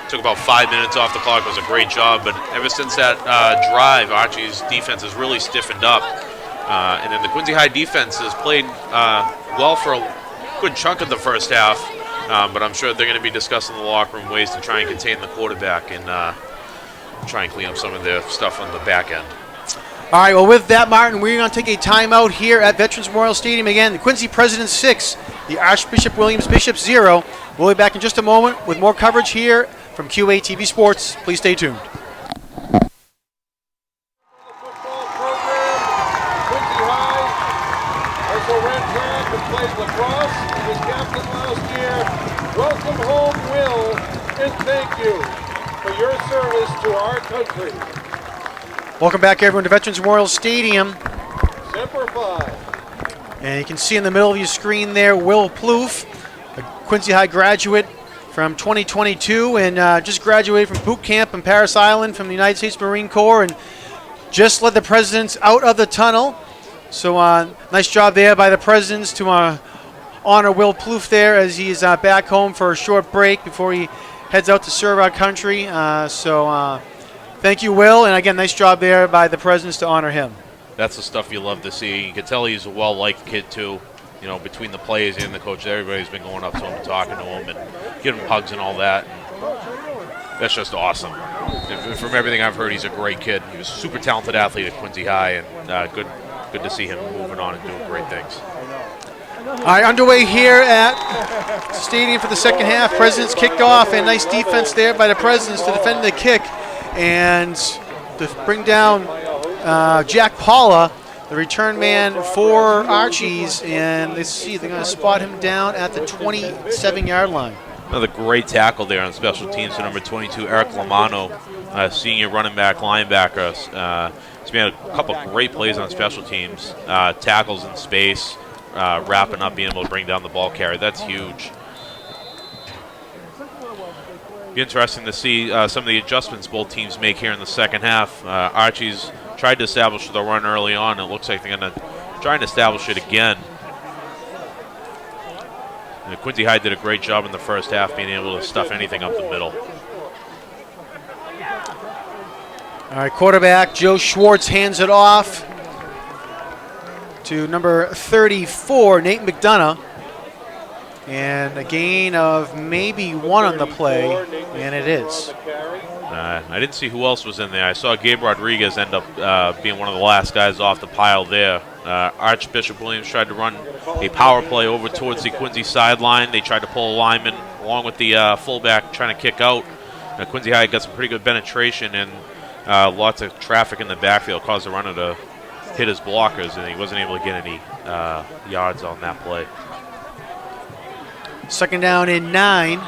Took about 5 minutes off the clock. It was a great job, but ever since that drive, Archie's defense has really stiffened up. And then the Quincy High defense has played well for a good chunk of the first half, but I'm sure they're going to be discussing in the locker room ways to try and contain the quarterback and try and clean up some of their stuff on the back end. All right, well, with that, Martin, we're going to take a timeout here at Veterans Memorial Stadium. Again, the Quincy Presidents 6, the Archbishop Williams Bishop 0. We'll be back in just a moment with more coverage here from QATV Sports. Please stay tuned. Lacrosse. He was captain last year. Welcome home, Will, and thank you for your service to our country. Welcome back, everyone, to Veterans Memorial Stadium. Semper Fi. And you can see in the middle of your screen there, Will Plouffe, a Quincy High graduate from 2022, and just graduated from boot camp in Parris Island from the United States Marine Corps, and just led the Presidents out of the tunnel. So nice job there by the Presidents to honor Will Plouffe there as he is back home for a short break before he heads out to serve our country. Thank you, Will, and again, nice job there by the Presidents to honor him. That's the stuff you love to see. You can tell he's a well-liked kid, too. You know, between the players and the coach, everybody's been going up to him and talking to him and giving him hugs and all that. That's just awesome. From everything I've heard, he's a great kid. He was a super talented athlete at Quincy High, and good to see him moving on and doing great things. All right, underway here at the stadium for the second half. Presidents kicked off, and nice defense there by the Presidents to defend the kick and to bring down Jack Paula, the return man for Archie's, and let's see, they're going to spot him down at the 27-yard line. Another great tackle there on special teams for number 22, Eric Lamano, senior running back linebacker. He's made a couple great plays on special teams, tackles in space, wrapping up, being able to bring down the ball carrier. That's huge. Be interesting to see some of the adjustments both teams make here in the second half. Archie's tried to establish the run early on. It looks like they're going to try and establish it again. And Quincy High did a great job in the first half being able to stuff anything up the middle. All right, quarterback Joe Schwartz hands it off to number 34, Nate McDonough. And a gain of maybe 1 on the play, and it is. I didn't see who else was in there. I saw Gabe Rodriguez end up being one of the last guys off the pile there. Archbishop Williams tried to run a power play over towards the Quincy sideline. They tried to pull a lineman along with the fullback trying to kick out. Quincy High got some pretty good penetration and lots of traffic in the backfield, caused the runner to hit his blockers, and he wasn't able to get any yards on that play. Second down and 9.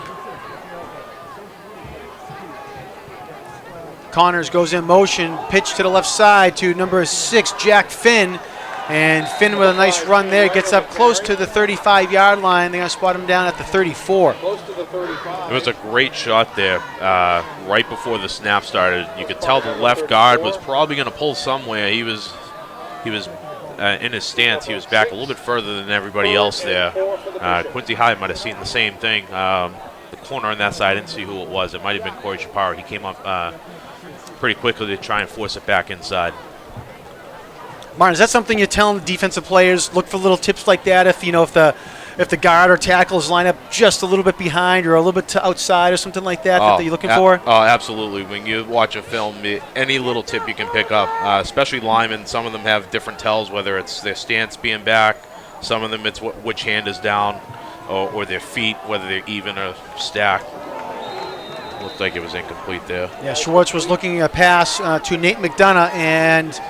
Connors goes in motion, pitch to the left side to number 6, Jack Finn. And Finn with a nice run there, gets up close to the 35-yard line. They're going to spot him down at the 34. Close to the 35. It was a great shot there right before the snap started. You could tell the left guard was probably going to pull somewhere. He was in his stance. He was back a little bit further than everybody else there. Quincy High might have seen the same thing. The corner on that side, I didn't see who it was. It might have been Corey Chaparro. He came up pretty quickly to try and force it back inside. Martin, is that something you're telling the defensive players? Look for little tips like that if the guard or tackles line up just a little bit behind or a little bit to outside or something like that that you're looking for? Oh, absolutely. When you watch a film, any little tip you can pick up, especially linemen, some of them have different tells, whether it's their stance being back, some of them it's which hand is down, or their feet, whether they're even or stacked. Looked like it was incomplete there. Yeah, Schwartz was looking a pass to Nate McDonough and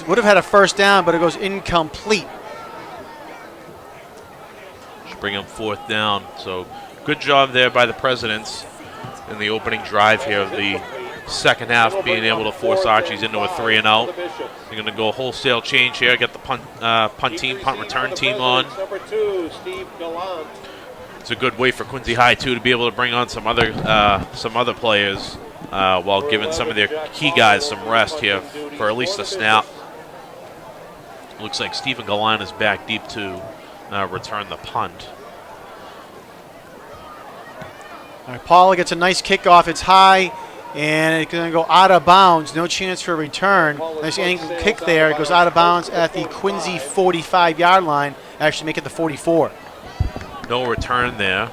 would have had a first down, but it goes incomplete. Should bring him 4th down. So good job there by the Presidents in the opening drive here of the second half, being able to force Archies into a 3-and-out. They're going to go wholesale change here, get the punt return team on. Number 2, Steve Gallant. It's a good way for Quincy High too to be able to bring on some other players while giving some of their key guys some rest here for at least a snap. Looks like Stephen Gallant is back deep to return the punt. All right, Paula gets a nice kickoff. It's high, and it's going to go out of bounds. No chance for a return. Nice angle kick there. It goes out of bounds at the Quincy 45-yard line. Actually make it the 44. No return there,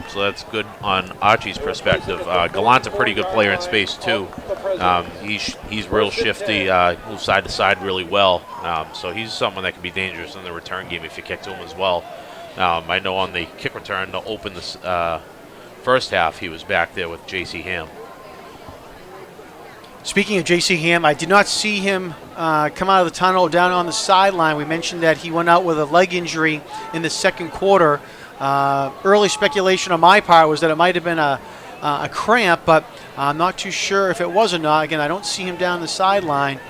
so that's good on Archie's perspective. Gallant's a pretty good player in space too. He's real shifty, moves side to side really well. So he's someone that can be dangerous in the return game if you kick to him as well. I know on the kick return to open this first half, he was back there with J.C. Ham. Speaking of J.C. Ham, I did not see him come out of the tunnel down on the sideline. We mentioned that he went out with a leg injury in the second quarter. Early speculation on my part was that it might have been a cramp, but I'm not too sure if it was or not. Again, I don't see him down the sideline,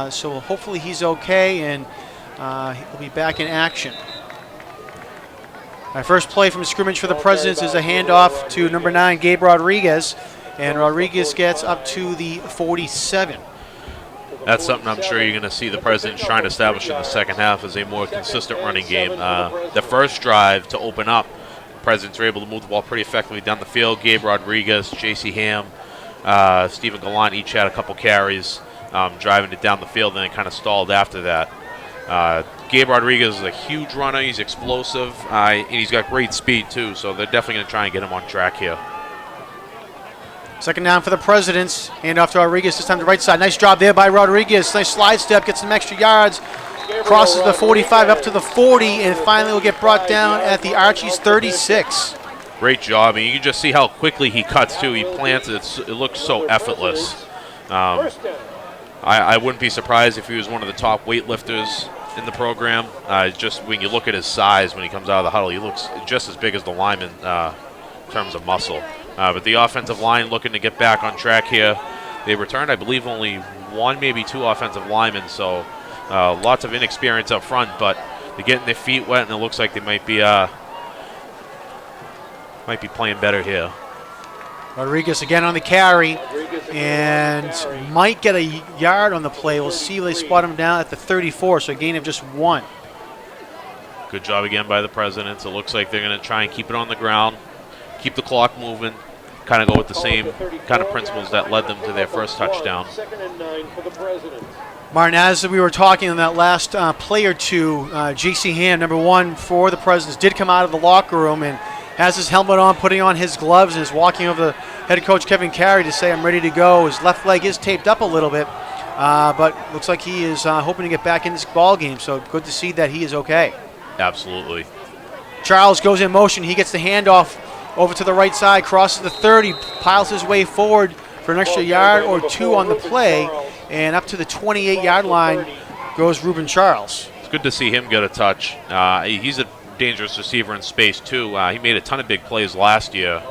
so hopefully he's okay and he'll be back in action. My first play from scrimmage for the Presidents is a handoff to number 9, Gabe Rodriguez. And Rodriguez gets up to the 47. That's something I'm sure you're going to see the Presidents trying to establish in the second half as a more consistent running game. The first drive to open up, the Presidents were able to move the ball pretty effectively down the field. Gabe Rodriguez, J.C. Ham, Stephen Gallant each had a couple carries driving it down the field, and it kind of stalled after that. Gabe Rodriguez is a huge runner. He's explosive, and he's got great speed too, so they're definitely going to try and get him on track here. Second down for the Presidents. Hand off to Rodriguez, this time to the right side. Nice job there by Rodriguez. Nice slide step, gets some extra yards. Crosses the 45 up to the 40, and finally will get brought down at the Archies 36. Great job. And you can just see how quickly he cuts, too. He plants it. It looks so effortless. I wouldn't be surprised if he was one of the top weightlifters in the program. Just when you look at his size when he comes out of the huddle, he looks just as big as the lineman in terms of muscle. But the offensive line looking to get back on track here. They returned, I believe, only 1, maybe 2 offensive linemen, so lots of inexperience up front, but they're getting their feet wet, and it looks like they might be playing better here. Rodriguez again on the carry, and might get a yard on the play. We'll see. They spot him down at the 34, so a gain of just 1. Good job again by the Presidents. It looks like they're going to try and keep it on the ground, keep the clock moving, kind of go with the same kind of principles that led them to their first touchdown. 2nd and 9 for the Presidents. Martin, as we were talking on that last play or two, J.C. Ham, number 1 for the Presidents, did come out of the locker room and has his helmet on, putting on his gloves, and is walking over to head coach Kevin Carey to say, I'm ready to go. His left leg is taped up a little bit, but looks like he is hoping to get back in this ball game, so good to see that he is okay. Absolutely. Charles goes in motion. He gets the handoff over to the right side, crosses the 30, piles his way forward for an extra yard or 2 on the play, and up to the 28-yard line goes Reuben Charles. It's good to see him get a touch. He's a dangerous receiver in space, too. He made a ton of big plays last year.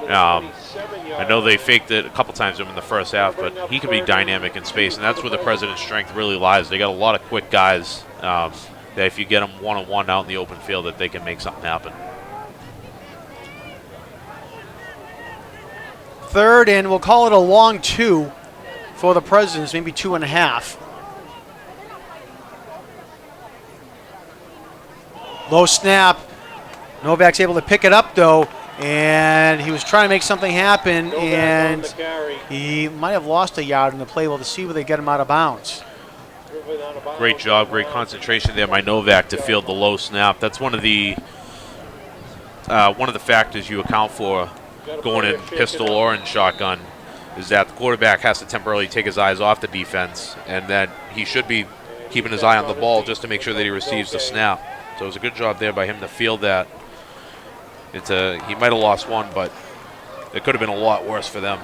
I know they faked it a couple times in the first half, but he can be dynamic in space, and that's where the President's strength really lies. They got a lot of quick guys that if you get them one-on-one out in the open field, that they can make something happen. 3rd, and we'll call it a long 2 for the Presidents, maybe 2.5. Low snap. Novak's able to pick it up, though, and he was trying to make something happen, and he might have lost a yard in the play. We'll see where they get him out of bounds. Great job, great concentration there by Novak to field the low snap. That's one of the factors you account for going in pistol or in shotgun, is that the quarterback has to temporarily take his eyes off the defense, and that he should be keeping his eye on the ball just to make sure that he receives the snap. So it was a good job there by him to field that. He might have lost one, but it could have been a lot worse for them.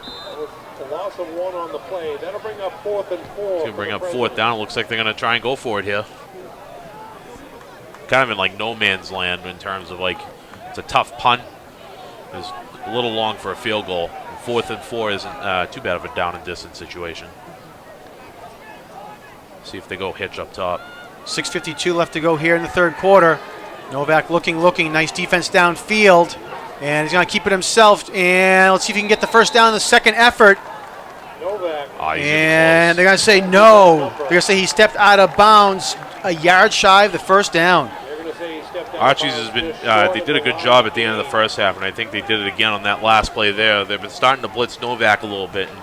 A loss of 1 on the play. That'll bring up 4th and 4. It's going to bring up 4th down. It looks like they're going to try and go for it here. Kind of in like no man's land in terms of like, it's a tough punt. It's a little long for a field goal. 4th and 4 isn't too bad of a down and distance situation. See if they go hitch up top. 6:52 left to go here in the 3rd quarter. Novak looking, nice defense downfield, and he's going to keep it himself, and let's see if he can get the first down in the second effort. Novak. And they're going to say no. They're going to say he stepped out of bounds a yard shy of the first down. Archie's has been, they did a good job at the end of the first half, and I think they did it again on that last play there. They've been starting to blitz Novak a little bit and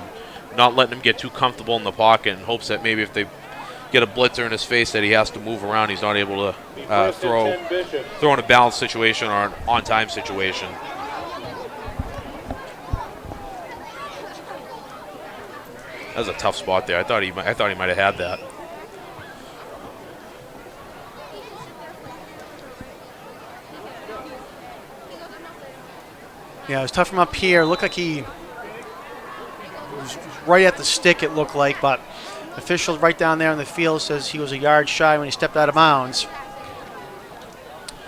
not letting him get too comfortable in the pocket, in hopes that maybe if they get a blitzer in his face that he has to move around, he's not able to throw in a balanced situation or an on-time situation. That was a tough spot there. I thought he might have had that. Yeah, it was tough from up here. Looked like he was right at the stick, it looked like, but official right down there in the field says he was a yard shy when he stepped out of bounds.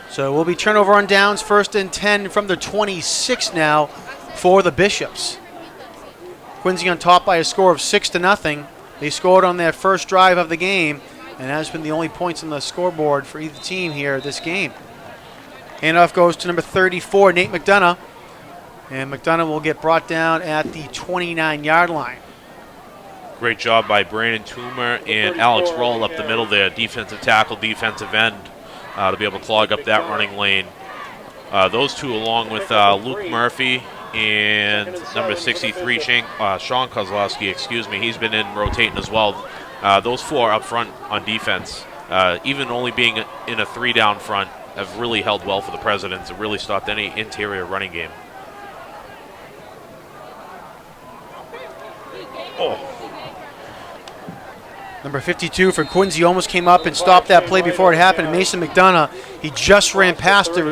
So we'll be turnover on downs, 1st and 10 from the 26 now for the Bishops. Quincy on top by a score of 6-0. They scored on their first drive of the game, and that has been the only points on the scoreboard for either team here this game. Handoff goes to number 34, Nate McDonough, and McDonough will get brought down at the 29-yard line. Great job by Brandon Toomer and Alex Roll up the middle there, defensive tackle, defensive end, to be able to clog up that running lane. Those two, along with Luke Murphy and number 63, Sean Kozlowski, he's been in rotating as well. Those 4 up front on defense, even only being in a 3-down front, have really held well for the Presidents and really stopped any interior running game. Oh. Number 52 for Quincy almost came up and stopped that play before it happened. Mason McDonough, he just ran past the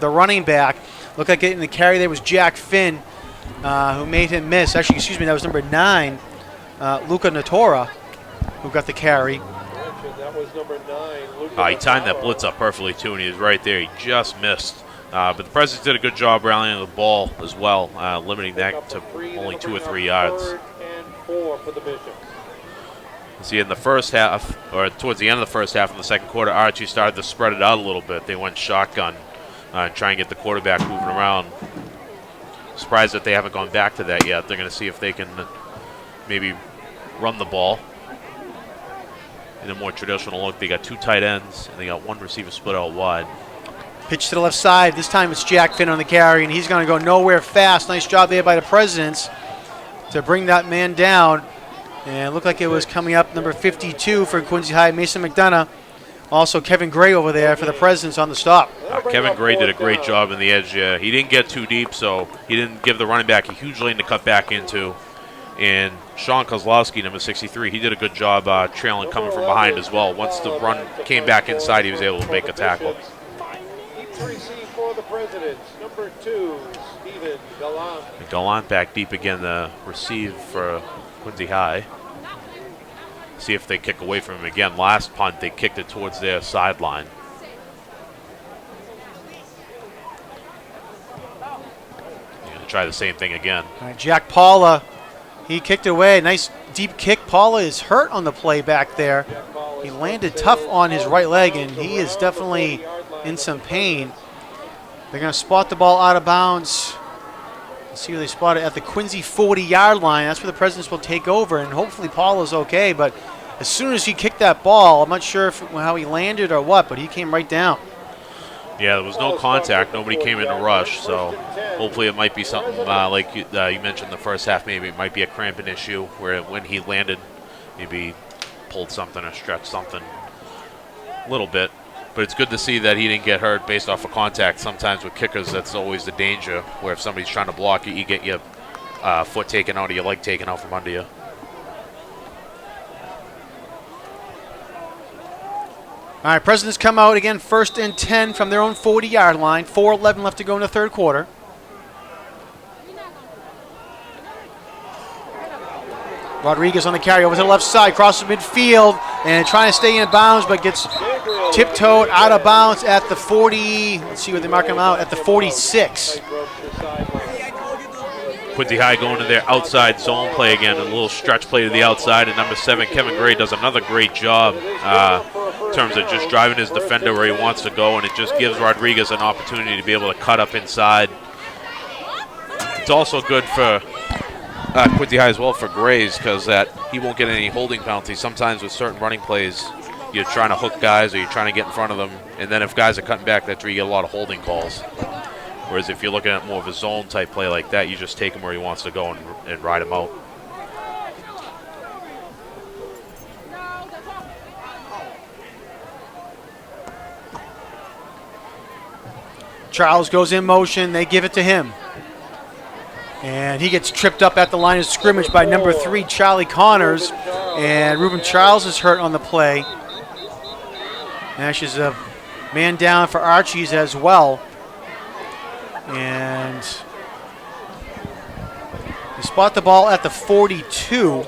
running back. Looked like getting the carry there was Jack Finn, who made him miss. Actually, that was number 9, Luca Natora, who got the carry. That was number 9. He timed that blitz up perfectly, too, and he was right there. He just missed. But the Presidents did a good job rallying the ball as well, limiting that to only 2 or 3 yards. 3rd and 4 for the Bishops. See, in the first half, or towards the end of the first half in the second quarter, Archie started to spread it out a little bit. They went shotgun and try and get the quarterback moving around. Surprised that they haven't gone back to that yet. They're going to see if they can maybe run the ball. in a more traditional look. They got 2 tight ends, and they got 1 receiver split out wide. Pitch to the left side. This time it's Jack Finn on the carry, and he's going to go nowhere fast. Nice job there by the Presidents to bring that man down. And it looked like it was coming up number 52 for Quincy High, Mason McDonough. Also Kevin Gray over there for the Presidents on the stop. Kevin Gray did a great job in the edge. He didn't get too deep, so he didn't give the running back a huge lane to cut back into. And Sean Kozlowski, number 63, he did a good job trailing coming from behind as well. Once the run came back inside, he was able to make a tackle. Deep receive for the Presidents, number 2, Stephen Gallant. Gallant back deep again to receive for Quincy High. See if they kick away from him again. Last punt, they kicked it towards their sideline. They're going to try the same thing again. All right, Jack Paula, he kicked it away. Nice deep kick. Paula is hurt on the play back there. He landed tough on his right leg, and he is definitely in some pain. They're going to spot the ball out of bounds. Let's see where they spot it at the Quincy 40-yard line. That's where the Presidents will take over, and hopefully Paula's okay. But as soon as he kicked that ball, I'm not sure how he landed or what, but he came right down. Yeah, there was no contact. Nobody came in to rush, so hopefully it might be something like you mentioned in the first half. Maybe it might be a cramping issue where when he landed, maybe pulled something or stretched something a little bit. But it's good to see that he didn't get hurt based off of contact. Sometimes with kickers, that's always the danger, where if somebody's trying to block it, you get your foot taken out or your leg taken out from under you. All right, Presidents come out again, 1st and 10 from their own 40-yard line. 4:11 left to go in the third quarter. Rodriguez on the carry over to the left side, crosses midfield, and trying to stay in bounds, but gets tiptoed out of bounds at the 40. Let's see where they mark him out, at the 46. Quincy High going to their outside zone play again, a little stretch play to the outside, and number 7, Kevin Gray, does another great job in terms of just driving his defender where he wants to go, and it just gives Rodriguez an opportunity to be able to cut up inside. It's also good for Quincy High as well for Grays, because that he won't get any holding penalties. Sometimes with certain running plays, you're trying to hook guys or you're trying to get in front of them, and then if guys are cutting back, that's where you get a lot of holding calls. Whereas if you're looking at more of a zone type play like that, you just take him where he wants to go and ride him out. Charles goes in motion. They give it to him. And he gets tripped up at the line of scrimmage by number 3, Charlie Connors. And Ruben Charles is hurt on the play. Nash is a man down for Archie's as well. And they spot the ball at the 42.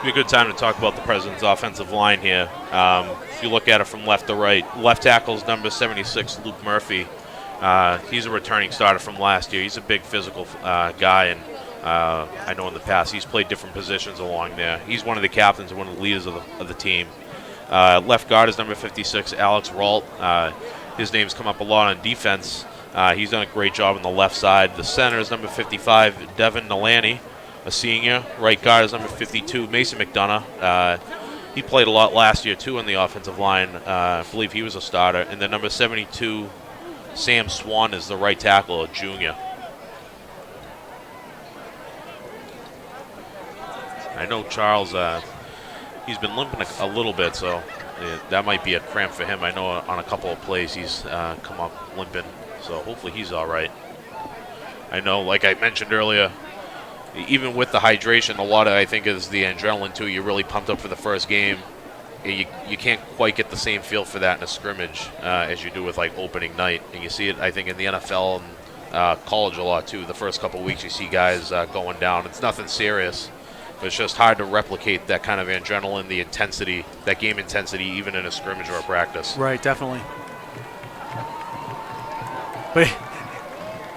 Be a good time to talk about the President's offensive line here. If you look at it from left to right, left tackle's number 76, Luke Murphy. He's a returning starter from last year. He's a big physical guy, and I know in the past he's played different positions along there. He's one of the captains and one of the leaders of the team. Left guard is number 56, Alex Ralt. His name's come up a lot on defense. He's done a great job on the left side. The center is number 55, Devin Nalani, a senior. Right guard is number 52, Mason McDonough. He played a lot last year, too, on the offensive line. I believe he was a starter. And then number 72, Sam Swan, is the right tackle, a junior. I know Charles, he's been limping a little bit, so that might be a cramp for him. I know on a couple of plays he's come up limping, so hopefully he's all right. I know, like I mentioned earlier, even with the hydration, a lot of, I think, is the adrenaline, too. You're really pumped up for the first game. You can't quite get the same feel for that in a scrimmage as you do with, like, opening night. And you see it, I think, in the NFL and college a lot, too. The first couple of weeks you see guys going down. It's nothing serious, but it's just hard to replicate that kind of adrenaline, the intensity, that game intensity, even in a scrimmage or a practice. Right, definitely. But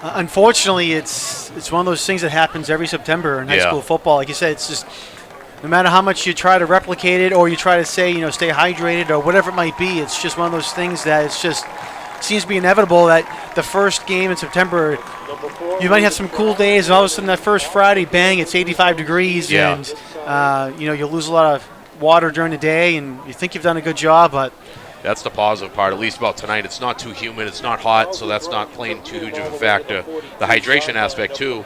unfortunately, it's one of those things that happens every September in high school football. Like you said, it's just no matter how much you try to replicate it or you try to say, stay hydrated or whatever it might be, it's just one of those things that it's just seems to be inevitable that the first game in September, you might have some cool days, and all of a sudden that first Friday, bang, it's 85 degrees, and you'll lose a lot of water during the day, and you think you've done a good job, but That's the positive part, at least about tonight. It's not too humid, it's not hot, so that's not playing too huge of a factor. The hydration aspect, too,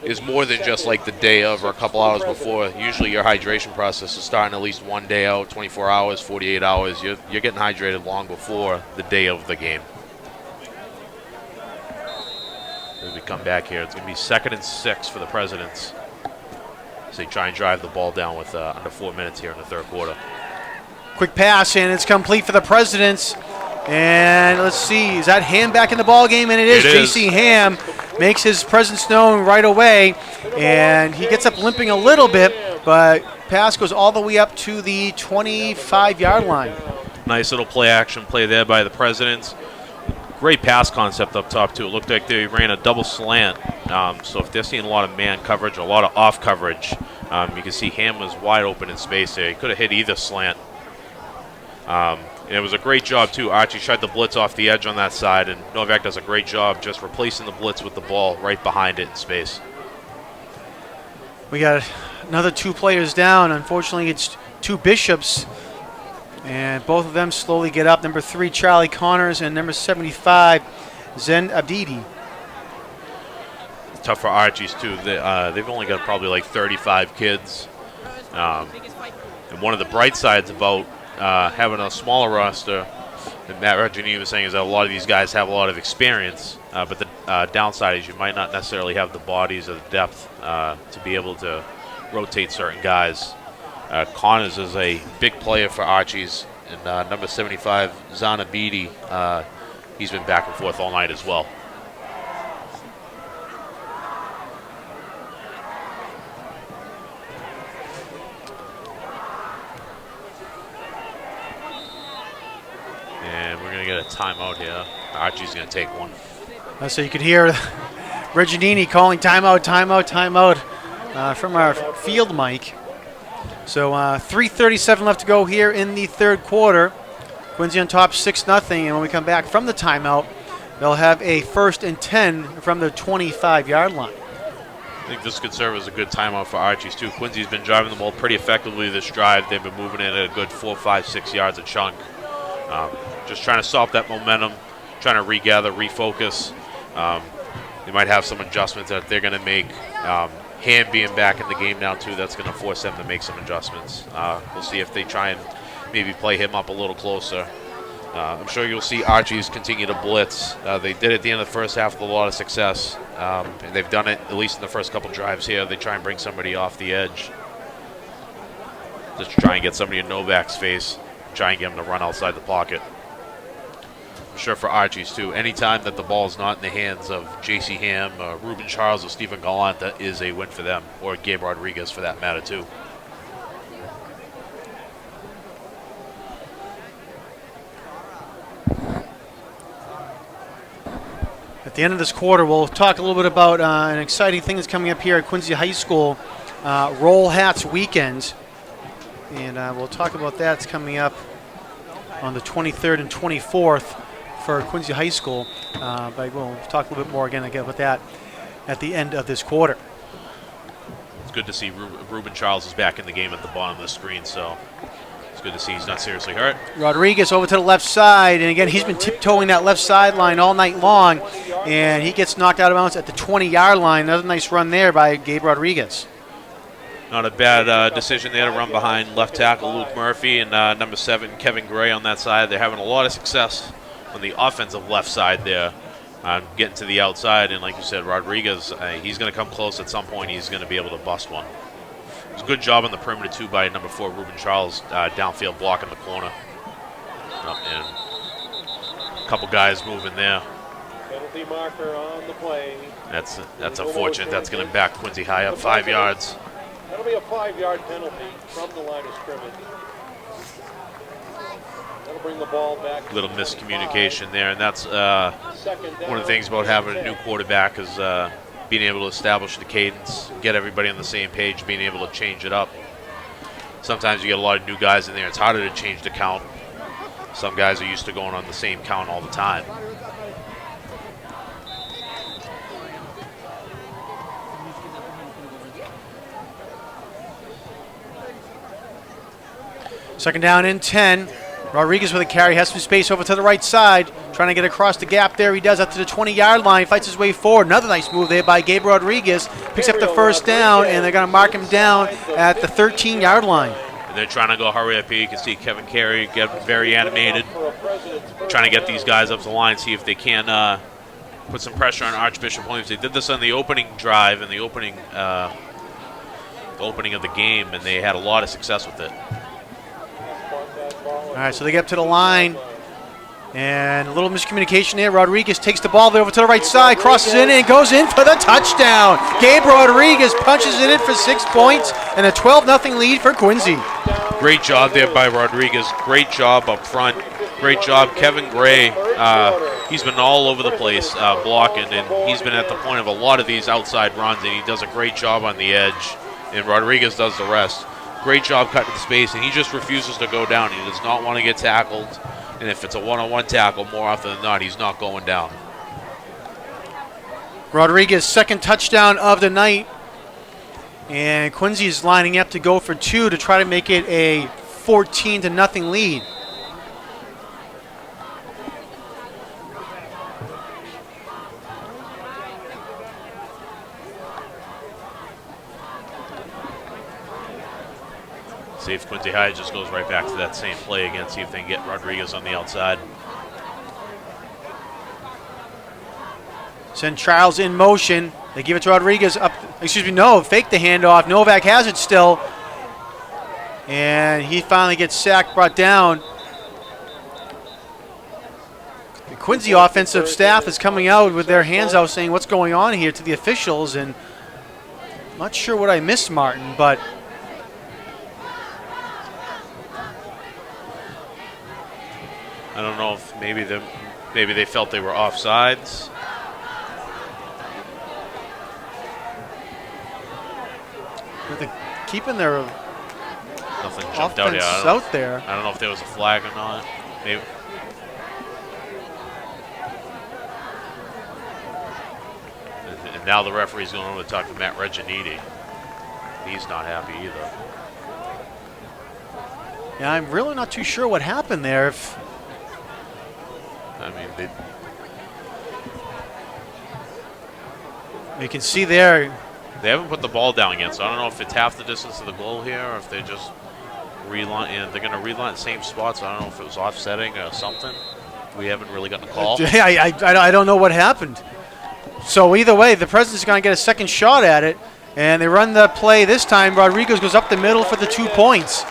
is more than just like the day of or a couple hours before. Usually your hydration process is starting at least one day out, 24 hours, 48 hours. You're getting hydrated long before the day of the game. As we come back here, it's going to be 2nd and 6 for the Presidents. So they try and drive the ball down with under 4 minutes here in the third quarter. quick pass, and it's complete for the Presidents. And let's see, is that Ham back in the ball game? And it is. J.C. Ham makes his presence known right away, and he gets up limping a little bit, but pass goes all the way up to the 25-yard line. Nice little play action play there by the Presidents. Great pass concept up top, too. It looked like they ran a double slant. So if they're seeing a lot of man coverage, a lot of off coverage, you can see Ham was wide open in space there. He could have hit either slant. And it was a great job, too. Archie tried the blitz off the edge on that side, and Novak does a great job just replacing the blitz with the ball right behind it in space. We got another 2 players down. Unfortunately, it's 2 Bishops, and both of them slowly get up. Number 3, Charlie Connors, and number 75, Zen Abdidi. It's tough for Archies, too. They've only got probably like 35 kids. And one of the bright sides about having a smaller roster, that Matt Reggiani was saying, is that a lot of these guys have a lot of experience, but the downside is you might not necessarily have the bodies or the depth to be able to rotate certain guys. Connors is a big player for Archies, and number 75, Zana Beatty, he's been back and forth all night as well. And we're going to get a timeout here. Archie's going to take one. So you could hear Reggianini calling timeout, timeout, timeout from our field mic. So 3:37 left to go here in the third quarter. Quincy on top 6-0, and when we come back from the timeout, they'll have a 1st and 10 from the 25-yard line. I think this could serve as a good timeout for Archies, too. Quincy's been driving the ball pretty effectively this drive. They've been moving it at a good 4, 5, 6 yards a chunk. Just trying to stop that momentum, trying to regather, refocus. They might have some adjustments that they're going to make. Ham being back in the game now, too, that's going to force them to make some adjustments. We'll see if they try and maybe play him up a little closer. I'm sure you'll see Archies continue to blitz. They did it at the end of the first half with a lot of success, and they've done it at least in the first couple drives here. They try and bring somebody off the edge, just try and get somebody in Novak's face, try and get him to run outside the pocket. I'm sure for Archies, too, anytime that the ball is not in the hands of J.C. Ham, Ruben Charles, or Stephen Gallant, that is a win for them, or Gabe Rodriguez for that matter, too. At the end of this quarter, we'll talk a little bit about an exciting thing that's coming up here at Quincy High School, Roll Hats Weekend. And we'll talk about that. It's coming up on the 23rd and 24th for Quincy High School. But we'll talk a little bit more again about that at the end of this quarter. It's good to see Ruben Charles is back in the game at the bottom of the screen, so it's good to see he's not seriously hurt. Rodriguez over to the left side, and again, he's been tiptoeing that left sideline all night long, and he gets knocked out of bounds at the 20-yard line. Another nice run there by Gabe Rodriguez. Not a bad decision there to run behind left tackle Luke Murphy and number 7 Kevin Gray on that side. They're having a lot of success on the offensive left side there, getting to the outside. And like you said, Rodriguez, he's going to come close at some point. He's going to be able to bust one. It was a good job on the perimeter, too, by number 4 Ruben Charles, downfield blocking the corner. And a couple guys moving there. Penalty marker on the play. That's unfortunate. That's going to back Quincy High up 5 yards. That'll be a 5-yard penalty from the line of scrimmage. That'll bring the ball back. Little miscommunication there, and that's one of the things about having a new quarterback is being able to establish the cadence, get everybody on the same page, being able to change it up. Sometimes you get a lot of new guys in there. It's harder to change the count. Some guys are used to going on the same count all the time. Second down and 10. Rodriguez with a carry, has some space over to the right side, trying to get across the gap there. He does up to the 20-yard line, fights his way forward. Another nice move there by Gabe Rodriguez. Picks up the first down, and they're going to mark him down at the 13-yard line. And they're trying to go hurry up here. You can see Kevin Carey get very animated, trying to get these guys up the line, see if they can put some pressure on Archbishop Williams. They did this on the opening drive and the opening of the game, and they had a lot of success with it. All right, so they get up to the line, and a little miscommunication there. Rodriguez takes the ball over to the right side, crosses in, and goes in for the touchdown. Gabe Rodriguez punches it in for 6 points, and a 12-0 lead for Quincy. Great job there by Rodriguez. Great job up front. Great job. Kevin Gray, he's been all over the place blocking, and he's been at the point of a lot of these outside runs, and he does a great job on the edge, and Rodriguez does the rest. Great job cutting the space, and he just refuses to go down. He does not want to get tackled, and if it's a one-on-one tackle, more often than not, he's not going down. Rodriguez, second touchdown of the night, and Quincy is lining up to go for 2 to try to make it a 14-0 lead. See if Quincy High just goes right back to that same play again, see if they can get Rodriguez on the outside. Send Charles in motion. They give it to Rodriguez up. Excuse me, no, fake the handoff. Novak has it still. And he finally gets sacked, brought down. The Quincy offensive staff is coming out with their hands out saying what's going on here to the officials. And I'm not sure what I missed, Martin, but I don't know if maybe they felt they were offsides. they're keeping their Nothing jumped out offense yet. out there. I don't know if there was a flag or not. Maybe. And now the referee's going over to talk to Matt Reginiti. He's not happy either. Yeah, I'm really not too sure what happened there. If I mean, you can see there, they haven't put the ball down yet, so I don't know if it's half the distance of the goal here or if they just reline. And they're going to reline the same spot, so I don't know if it was offsetting or something. We haven't really gotten a call. I don't know what happened. So either way, the President's going to get a second shot at it, and they run the play this time. Rodriguez goes up the middle for the 2 points.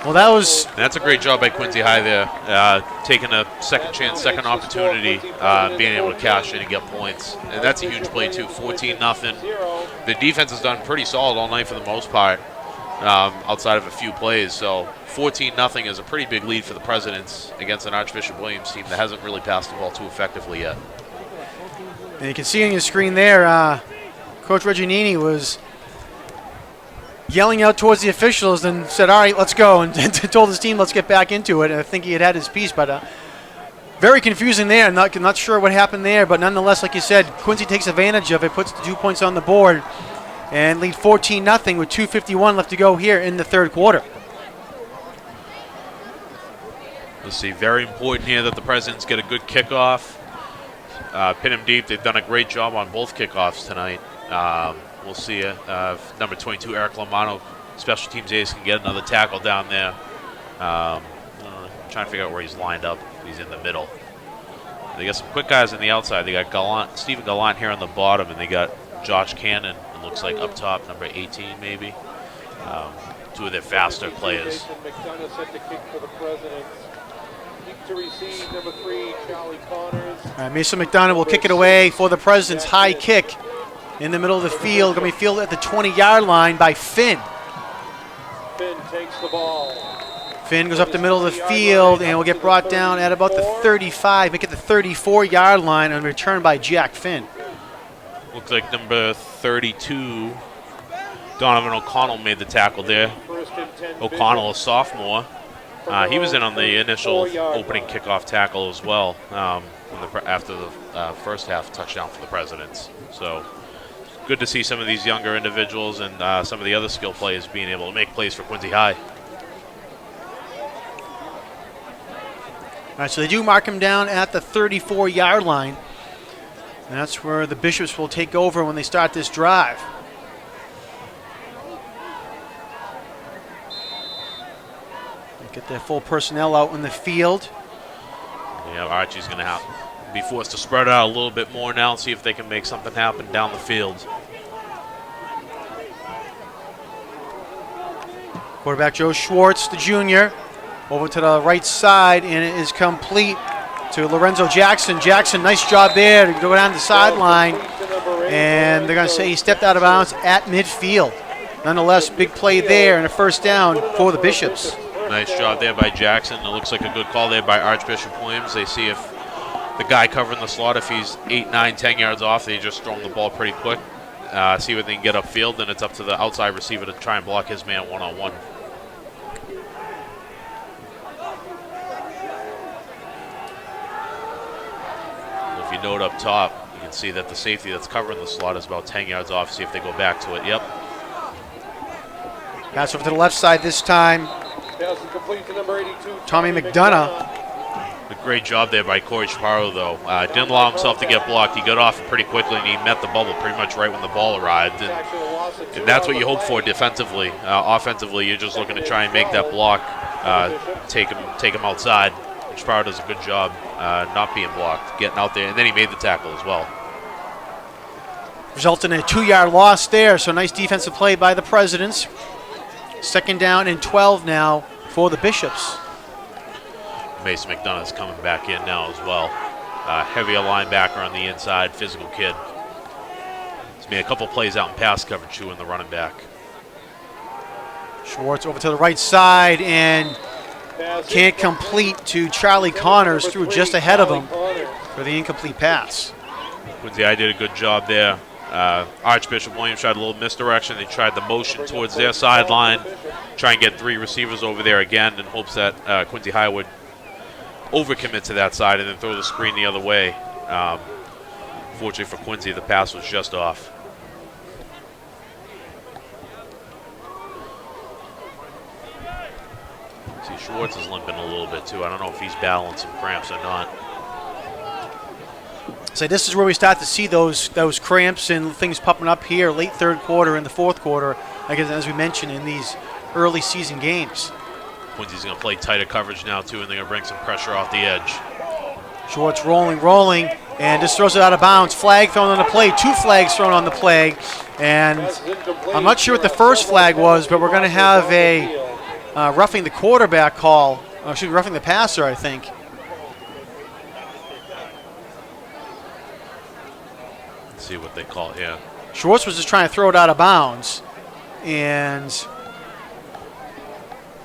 Well, that's a great job by Quincy High there, taking a second chance, second opportunity, being able to cash in and get points. And that's a huge play, too, 14-0. The defense has done pretty solid all night for the most part, outside of a few plays. So 14-0 is a pretty big lead for the Presidents against an Archbishop Williams team that hasn't really passed the ball too effectively yet. And you can see on your screen there, Coach Reginini was yelling out towards the officials and said, all right, let's go, and told his team, let's get back into it. And I think he had his piece, but very confusing there. I'm not sure what happened there, but nonetheless, like you said, Quincy takes advantage of it, puts the 2 points on the board, and lead 14-0 with 2:51 left to go here in the third quarter. Let's see, very important here that the Presidents get a good kickoff. Pin him deep. They've done a great job on both kickoffs tonight. We'll see number 22, Eric Lamano, special teams ace, can get another tackle down there. I'm trying to figure out where he's lined up. He's in the middle. They got some quick guys on the outside. They got Stephen Gallant here on the bottom, and they got Josh Cannon, it looks like, up top, number 18 maybe. 2 of their faster players. McDonough set the kick for the Presidents. Kick to receive, number 3, Charlie Connors. All right, Mason McDonough will kick it away for the Presidents. High kick in the middle of the field. Going to be fielded at the 20-yard line by Finn. Finn takes the ball. Finn goes up the middle of the field and will get brought down at about the 35, make it the 34-yard line, and returned by Jack Finn. Looks like number 32, Donovan O'Connell, made the tackle there. O'Connell, a sophomore. He was in on the initial opening kickoff tackle as well after the first half touchdown for the Presidents. So good to see some of these younger individuals and some of the other skill players being able to make plays for Quincy High. All right, so they do mark him down at the 34-yard line. And that's where the Bishops will take over when they start this drive. They get their full personnel out in the field. Yeah, Archie's going to be forced to spread out a little bit more now and see if they can make something happen down the field. Quarterback Joe Schwartz, the junior, over to the right side, and it is complete to Lorenzo Jackson. Jackson, nice job there to go down the sideline, and they're going to say he stepped out of bounds at midfield. Nonetheless, big play there and a first down for the Bishops. Nice job there by Jackson. It looks like a good call there by Archbishop Williams. They see if the guy covering the slot, if he's 8, 9, 10 yards off, they just throw him the ball pretty quick. See what they can get upfield, and it's up to the outside receiver to try and block his man one-on-one. If you note up top, you can see that the safety that's covering the slot is about 10 yards off. See if they go back to it. Yep. Pass over to the left side this time. Pass is complete to number 82. Tommy McDonough. A great job there by Corey Chaparro, though. Didn't allow himself to get blocked. He got off pretty quickly, and he met the bubble pretty much right when the ball arrived. And that's what you hope for defensively. Offensively, you're just looking to try and make that block, take him outside. And Chaparro does a good job not being blocked, getting out there, and then he made the tackle as well. Resulting in a 2-yard loss there, so nice defensive play by the Presidents. Second down and 12 now for the Bishops. Mason McDonough's coming back in now as well. Heavier linebacker on the inside, physical kid. He's made a couple plays out in pass coverage too in the running back. Schwartz over to the right side and can't complete to Charlie Connors, through just ahead of him for the incomplete pass. Quincy I did a good job there. Archbishop Williams tried a little misdirection. They tried the motion towards their sideline, try and get 3 receivers over there again in hopes that Quincy High would overcommit to that side and then throw the screen the other way. Fortunately for Quincy, the pass was just off. See, Schwartz is limping a little bit too. I don't know if he's battling some cramps or not. So this is where we start to see those cramps and things popping up here late third quarter and the fourth quarter, I guess, as we mentioned, in these early season games. Quincy's going to play tighter coverage now too, and they're going to bring some pressure off the edge. Schwartz rolling, and just throws it out of bounds. Flag thrown on the play, 2 flags thrown on the play, and I'm not sure what the first flag was, but we're going to have a roughing the quarterback call. Roughing the passer, I think. Let's see what they call here. Schwartz was just trying to throw it out of bounds, and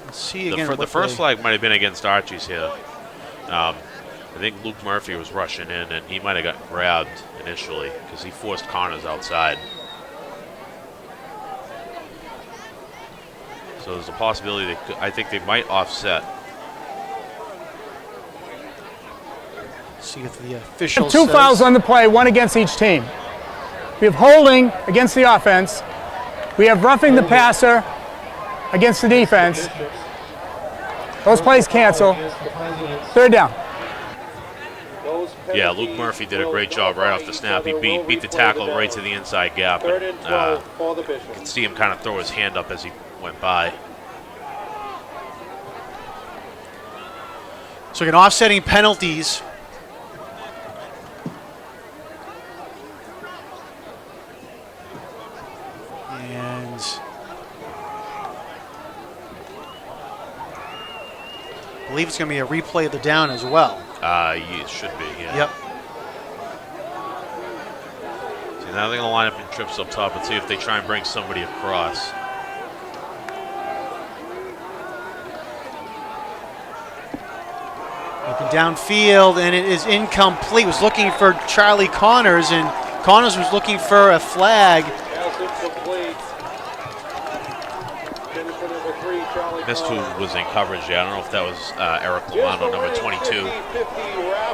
let's see again. The first flag might have been against Archie's here. I think Luke Murphy was rushing in, and he might have got grabbed initially because he forced Connors outside. So there's a possibility I think they might offset. Let's see if the official 2 fouls on the play, 1 against each team. We have holding against the offense. We have roughing the passer against the defense. Those plays cancel. Third down. Yeah, Luke Murphy did a great job right off the snap. He beat the tackle right to the inside gap. And, you can see him kind of throw his hand up as he went by. So again, offsetting penalties. And I believe it's going to be a replay of the down as well. It should be, yeah. Yep. See, now they're going to line up in trips up top and see if they try and bring somebody across. Looking downfield, and it is incomplete. Was looking for Charlie Connors, and Connors was looking for a flag. Missed who was in coverage. Yeah, I don't know if that was Eric Lamano, number 22.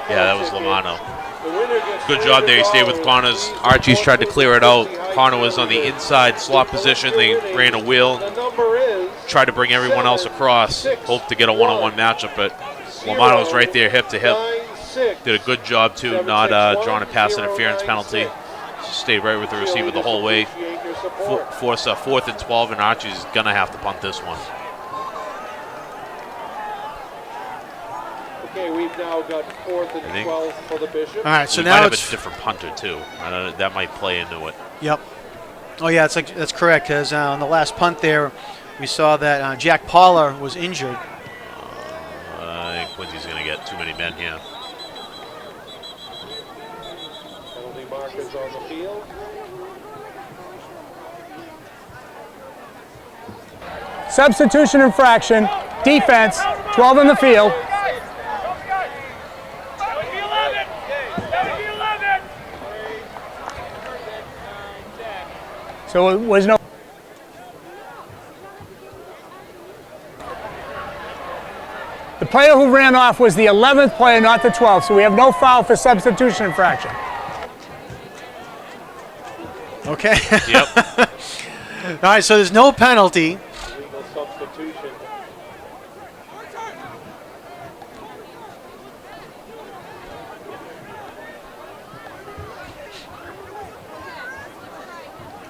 Yeah, that was Lamano. The winner gets Good job there. He stayed with Connors. Archie's tried to clear it out. Connor was on the inside slot position. They ran a wheel, The number is tried to bring everyone else across. Hoped to get a one-on-one matchup, but Lomano was right there, hip to hip. 9-6. Did a good job, too, not drawing a pass interference penalty. Stayed right with the receiver the whole way. Appreciate your support. Force a 4th and 12, and Archie's going to have to punt this one. Okay, we've now got 4th and think- 12 for the Bishops. All right, so We might now have it's a different punter, too. That might play into it. Yep. Oh yeah, that's correct. Because on the last punt there, we saw that Jack Paula was injured. I think Quincy's going to get too many men here. Penalty markers on the field. Substitution infraction, defense, 12 in the field. So it was no. The player who ran off was the 11th player, not the 12th. So we have no foul for substitution infraction. Okay. Yep. All right, so there's no penalty. Legal substitution.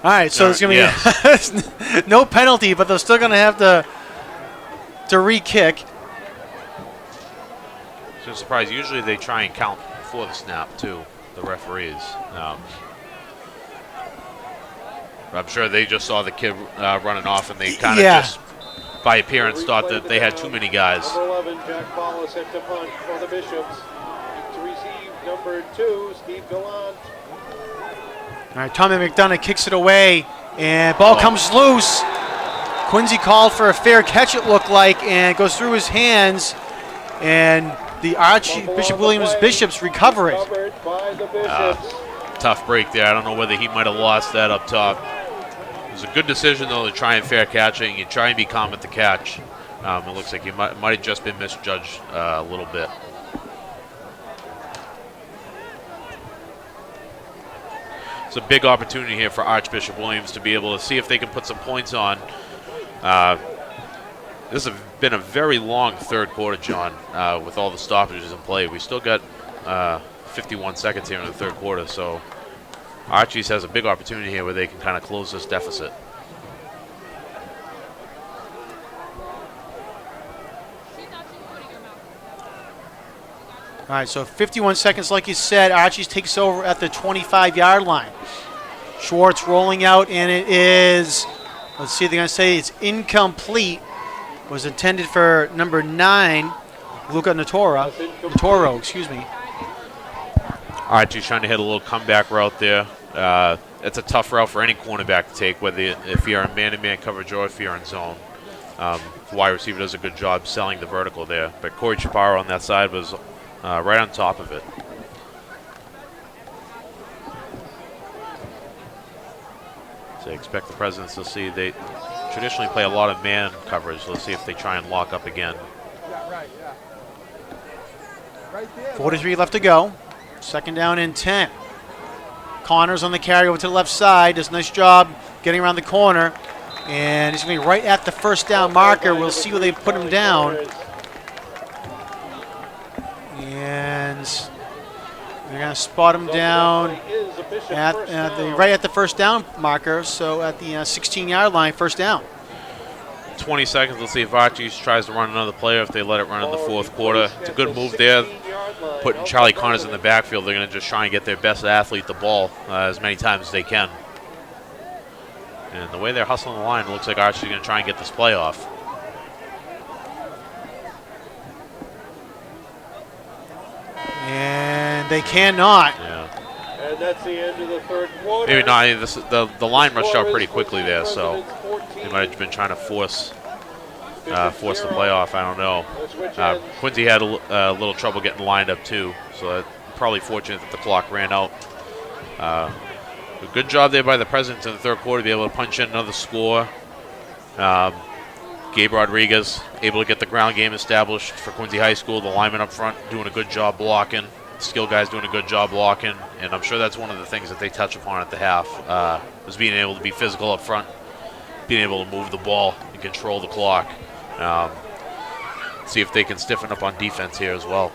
All right, so there's going to be no penalty, but they're still going to have to re-kick. So surprised. Usually they try and count before the snap, too, the referees. I'm sure they just saw the kid running off, and they kind of just, by appearance, thought that they had too many guys. Number 11, Jack Paula set to punt for the Bishops. To receive, number 2, Steve Gallant. All right, Tommy McDonough kicks it away, and ball comes loose. Quincy called for a fair catch, it looked like, and it goes through his hands, and the Bishop Williams Bishops recover it. Covered by the Bishops. Tough break there. I don't know whether he might have lost that up top. It was a good decision, though, to try and fair catch it. You try and be calm at the catch. It looks like he might have just been misjudged a little bit. It's a big opportunity here for Archbishop Williams to be able to see if they can put some points on. This has been a very long third quarter, John, with all the stoppages in play. We still got 51 seconds here in the third quarter, so Archie's has a big opportunity here where they can kind of close this deficit. All right, so 51 seconds, like you said. Archie's takes over at the 25-yard line. Schwartz rolling out, and it is, let's see, they're going to say it's incomplete. Was intended for number 9, Luca Natoro, excuse me. Archie's trying to hit a little comeback route there. It's a tough route for any cornerback to take, whether if you're in man-to-man coverage or if you're in zone. The wide receiver does a good job selling the vertical there, but Corey Chaparro on that side was right on top of it. So I expect the Presidents to see they traditionally play a lot of man coverage. Let's see if they try and lock up again. 43 left to go. Second down and 10. Connors on the carry over to the left side. Does a nice job getting around the corner. And he's going to be right at the first down marker. We'll see where they put him down. And they're going to spot him down right at the first down marker. So at the 16-yard line, first down. 20 seconds. Let's see if Archie's tries to run another play or if they let it run in the fourth quarter. It's a good move there. Putting Charlie Connors in the backfield, they're going to just try and get their best athlete the ball as many times as they can. And the way they're hustling the line, it looks like Archie's going to try and get this play off. And they cannot. Yeah. And that's the end of the third quarter. Maybe not. The line rushed out pretty quickly there, so they might have been trying to force the play off. I don't know. Quincy had a little trouble getting lined up too, so probably fortunate that the clock ran out. A good job there by the Presidents in the third quarter to be able to punch in another score. Gabe Rodriguez able to get the ground game established for Quincy High School. The lineman up front doing a good job blocking skill guys doing a good job blocking, and I'm sure that's one of the things that they touch upon at the half, was being able to be physical up front, being able to move the ball and control the clock. See if they can stiffen up on defense here as well.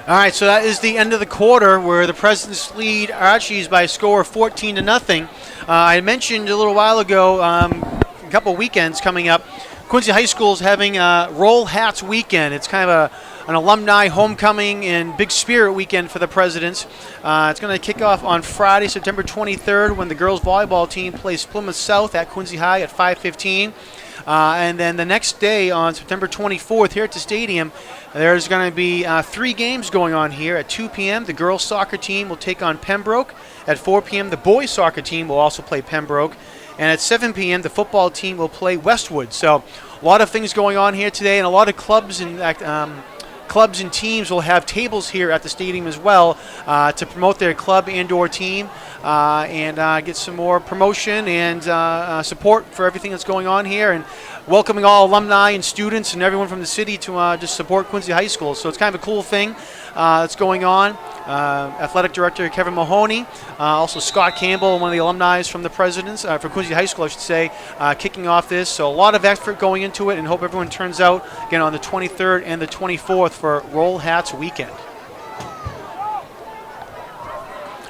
All right, so that is the end of the quarter where the Presidents lead Archies by a score of 14-0. I mentioned a little while ago, a couple weekends coming up, Quincy High School is having a Roll Hats weekend. It's kind of an alumni homecoming and big spirit weekend for the Presidents. It's going to kick off on Friday, September 23rd, when the girls volleyball team plays Plymouth South at Quincy High at 5:15. And then the next day, on September 24th, here at the stadium, there's going to be 3 games going on here. At 2 p.m., the girls soccer team will take on Pembroke. At 4 p.m., the boys soccer team will also play Pembroke. And at 7 p.m., the football team will play Westwood. So a lot of things going on here today, and a lot of clubs and teams will have tables here at the stadium as well to promote their club and/or team and get some more promotion and support for everything that's going on here, and welcoming all alumni and students and everyone from the city to just support Quincy High School. So it's kind of a cool thing that's going on. Athletic Director Kevin Mahoney, also Scott Campbell, one of the alumni from the Presidents, for Quincy High School, I should say, kicking off this. So a lot of effort going into it, and hope everyone turns out again on the 23rd and the 24th for Roll Hats weekend.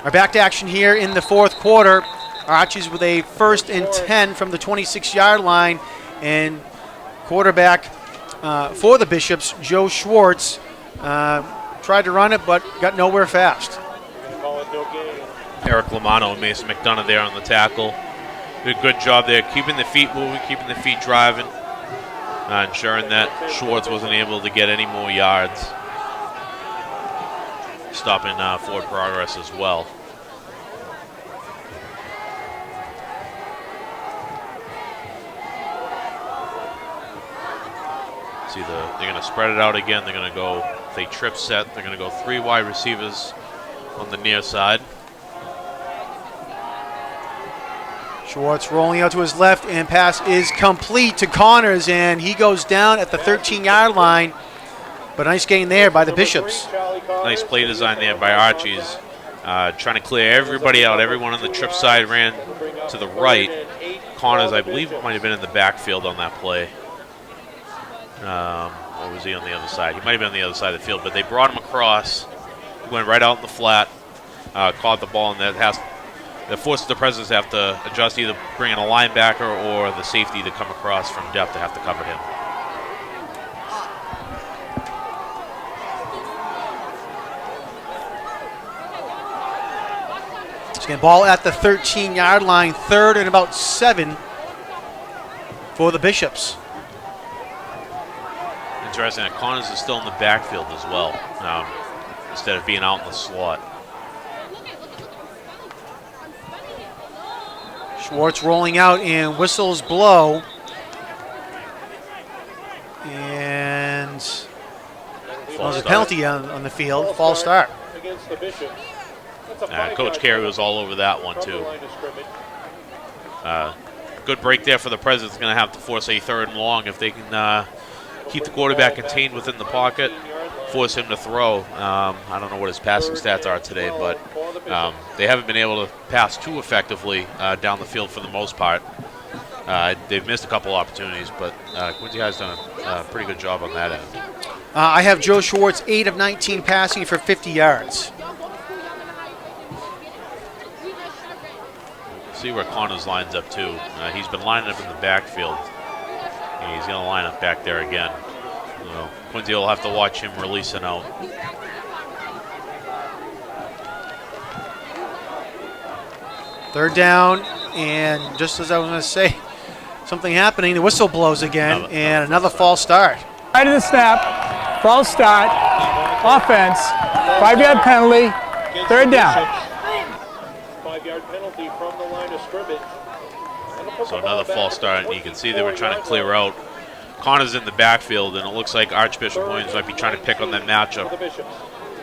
Our back to action here in the fourth quarter. Archies with a 1st and 10 from the 26-yard line, and quarterback for the Bishops, Joe Schwartz, tried to run it, but got nowhere fast. Eric Lamano and Mason McDonough there on the tackle. Did a good job there, keeping the feet moving, keeping the feet driving, ensuring that Schwartz wasn't able to get any more yards. Stopping forward progress as well. See, they're going to spread it out again. They're going to go, if they trip set, they're going to go 3 wide receivers on the near side. Schwartz rolling out to his left, and pass is complete to Connors, and he goes down at the 13-yard line. But nice gain there by the Bishops. Nice play design there by Archies. Trying to clear everybody out. Everyone on the trip side ran to the right. Connors, I believe, might have been in the backfield on that play. Or was he on the other side? He might have been on the other side of the field, but they brought him across. He went right out in the flat, caught the ball, and that forces the Presidents to have to adjust, either bring in a linebacker or the safety to come across from depth to have to cover him. Again, ball at the 13-yard line, 3rd and about 7 for the Bishops. Interesting that Connors is still in the backfield as well, instead of being out in the slot. Schwartz rolling out, and whistles blow. And there's a penalty on the field, false start. Against the Bishops. Coach Carey was all over that one, too. Good break there for the Presidents. Going to have to force a 3rd and long if they can keep the quarterback contained within the pocket, force him to throw. I don't know what his passing stats are today, but they haven't been able to pass too effectively down the field for the most part. They've missed a couple opportunities, but Quincy High's done a pretty good job on that end. I have Joe Schwartz, 8 of 19 passing for 50 yards. See where Connors lines up too. He's been lining up in the backfield. And he's going to line up back there again. Quincy will have to watch him releasing out. Third down, and just as I was going to say, something happening. The whistle blows again, and another false start. Right of the snap, false start, offense, 5-yard penalty, 3rd down. 5-yard penalty from the line of scrimmage. So another false start, and you can see they were trying to clear out. Connors in the backfield, and it looks like Archbishop Williams might be trying to pick on that matchup.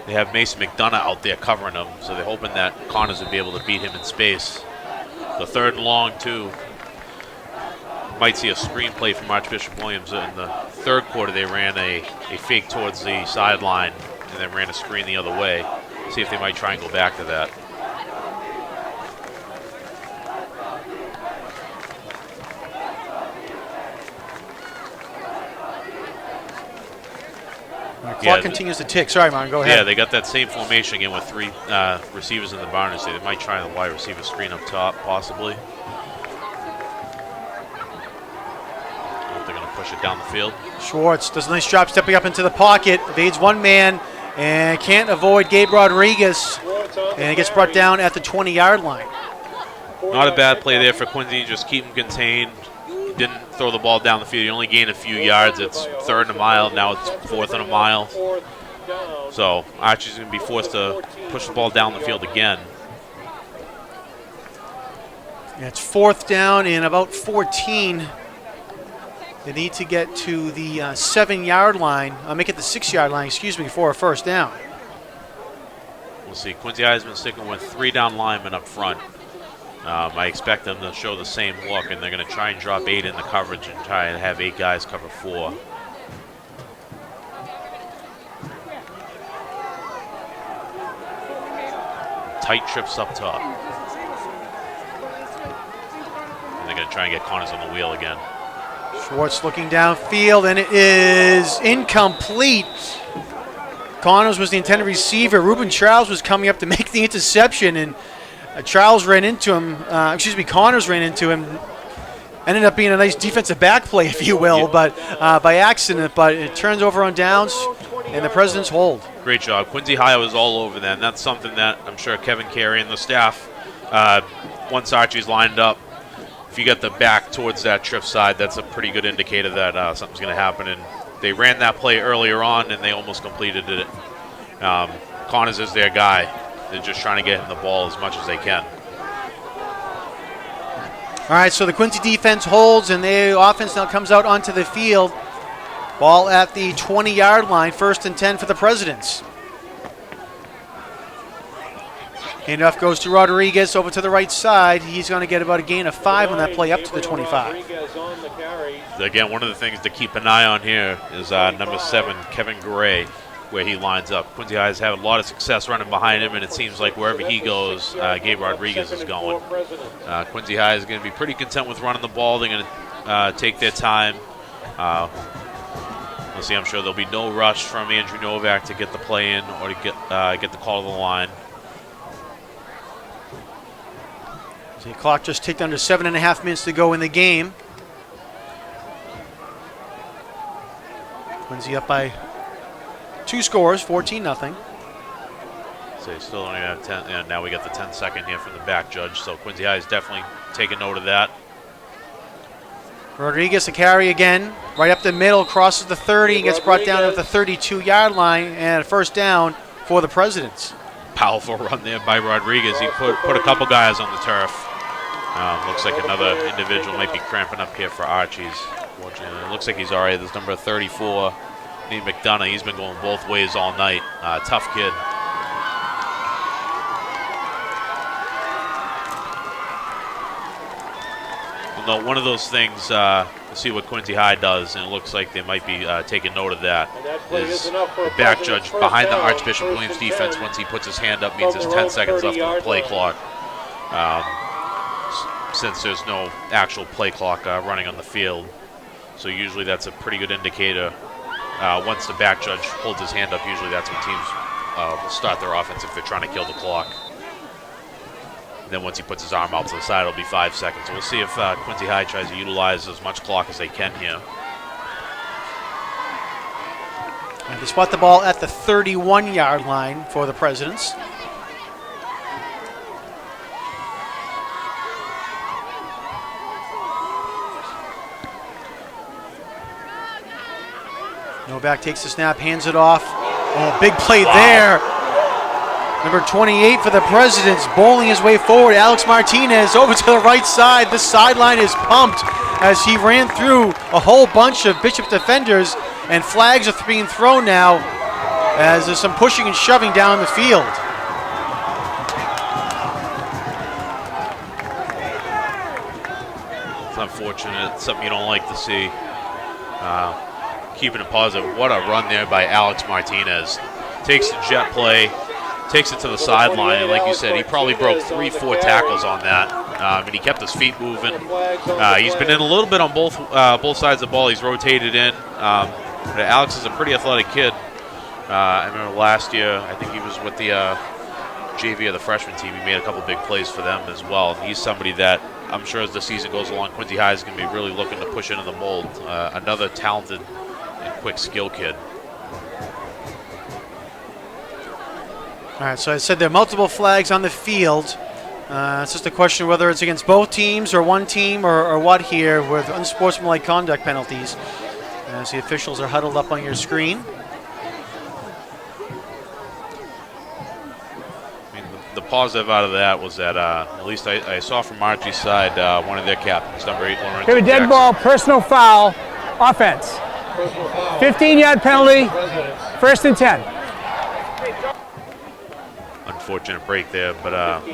They have Mason McDonough out there covering him, so they're hoping that Connors would be able to beat him in space. The 3rd and long, too. Might see a screen play from Archbishop Williams. In the 3rd quarter, they ran a fake towards the sideline and then ran a screen the other way. See if they might try and go back to that. Clock Yeah. continues to tick. Sorry, Martin, go ahead. Yeah, they got that same formation again with 3 receivers in the barn. They might try the wide receiver screen up top, possibly. They're going to push it down the field. Schwartz does a nice job stepping up into the pocket, evades one man, and can't avoid Gabe Rodriguez, and it gets brought down at the 20-yard line. Not a bad play there for Quincy. Just keep him contained. He didn't throw the ball down the field. He only gained a few yards. It's 3rd and a mile. Now it's 4th and a mile. So Archie's going to be forced to push the ball down the field again. And it's 4th down and about 14. They need to get to the 7-yard line. Make it the 6-yard line, excuse me, for a first down. We'll see. Quincy High has been sticking with 3 down linemen up front. I expect them to show the same look, and they're going to try and drop 8 in the coverage and try and have 8 guys cover 4. Tight trips up top. And they're going to try and get Connors on the wheel again. Schwartz looking downfield, and it is incomplete. Connors was the intended receiver. Ruben Charles was coming up to make the interception, and Charles ran into him. Connors ran into him. Ended up being a nice defensive back play, if you will, but by accident. But it turns over on downs, and the Presidents hold. Great job. Quincy High was all over them. That's something that I'm sure Kevin Carey and the staff, once Archie's lined up, if you get the back towards that trip side, that's a pretty good indicator that something's going to happen. And they ran that play earlier on, and they almost completed it. Connors is their guy. They're just trying to get him the ball as much as they can. All right, so the Quincy defense holds, and the offense now comes out onto the field. Ball at the 20-yard line, 1st and 10 for the Presidents. Handoff goes to Rodriguez over to the right side. He's going to get about a gain of 5 on that play up to the 25. Again, one of the things to keep an eye on here is number 7, Kevin Gray, where he lines up. Quincy High has had a lot of success running behind him, and it seems like wherever he goes, Gabe Rodriguez is going. Quincy High is going to be pretty content with running the ball. They're going to take their time. We'll see. I'm sure there'll be no rush from Andrew Novak to get the play in or to get the call to the line. The clock just ticked under 7.5 minutes to go in the game. Quincy up by 2 scores, 14-0. So you still only have 10. Yeah, now we got the 10-second here from the back judge. So Quincy High is definitely taking note of that. Rodriguez a carry again, right up the middle, crosses the 30 and gets brought down at the 32-yard line, and a first down for the Presidents. Powerful run there by Rodriguez. He put a couple guys on the turf. Looks like another individual might be cramping up here for Archie's. It looks like he's all right. There's number 34, Nate McDonough. He's been going both ways all night. Tough kid. Well, one of those things, we'll see what Quincy High does, and it looks like they might be taking note of that. Is the back judge behind the Archbishop Williams defense, once he puts his hand up, means there's 10 seconds left on the play clock. Since there's no actual play clock running on the field. So usually that's a pretty good indicator. Once the back judge holds his hand up, usually that's when teams will start their offense if they're trying to kill the clock. And then once he puts his arm out to the side, it'll be 5 seconds. So we'll see if Quincy High tries to utilize as much clock as they can here. And they spot the ball at the 31-yard line for the Presidents. Novak takes the snap, hands it off. Oh, big play there. Number 28 for the Presidents, bowling his way forward. Alex Martinez over to the right side. The sideline is pumped as he ran through a whole bunch of Bishop defenders, and flags are being thrown now as there's some pushing and shoving down the field. It's unfortunate. It's something you don't like to see. Keeping it positive. What a run there by Alex Martinez. takes the jet play, takes it to the sideline, and like you said, he probably broke 3-4 tackles on that, and he kept his feet moving. He's been in a little bit on both sides of the ball. He's rotated in. But Alex is a pretty athletic kid. I remember last year, I think he was with the JV of the freshman team. He made a couple big plays for them as well. He's somebody that I'm sure as the season goes along, Quincy High is going to be really looking to push into the mold. Another talented and quick skill kid. All right, so I said there are multiple flags on the field. It's just a question whether it's against both teams or one team or what here with unsportsmanlike conduct penalties. As the officials are huddled up on your screen. I mean, the positive out of that was that at least I saw from Archie's side one of their captains, number 8, Lorenzo Okay, dead Jackson. ball, personal foul, offense. 15-yard penalty, 1st and 10. Unfortunate break there, but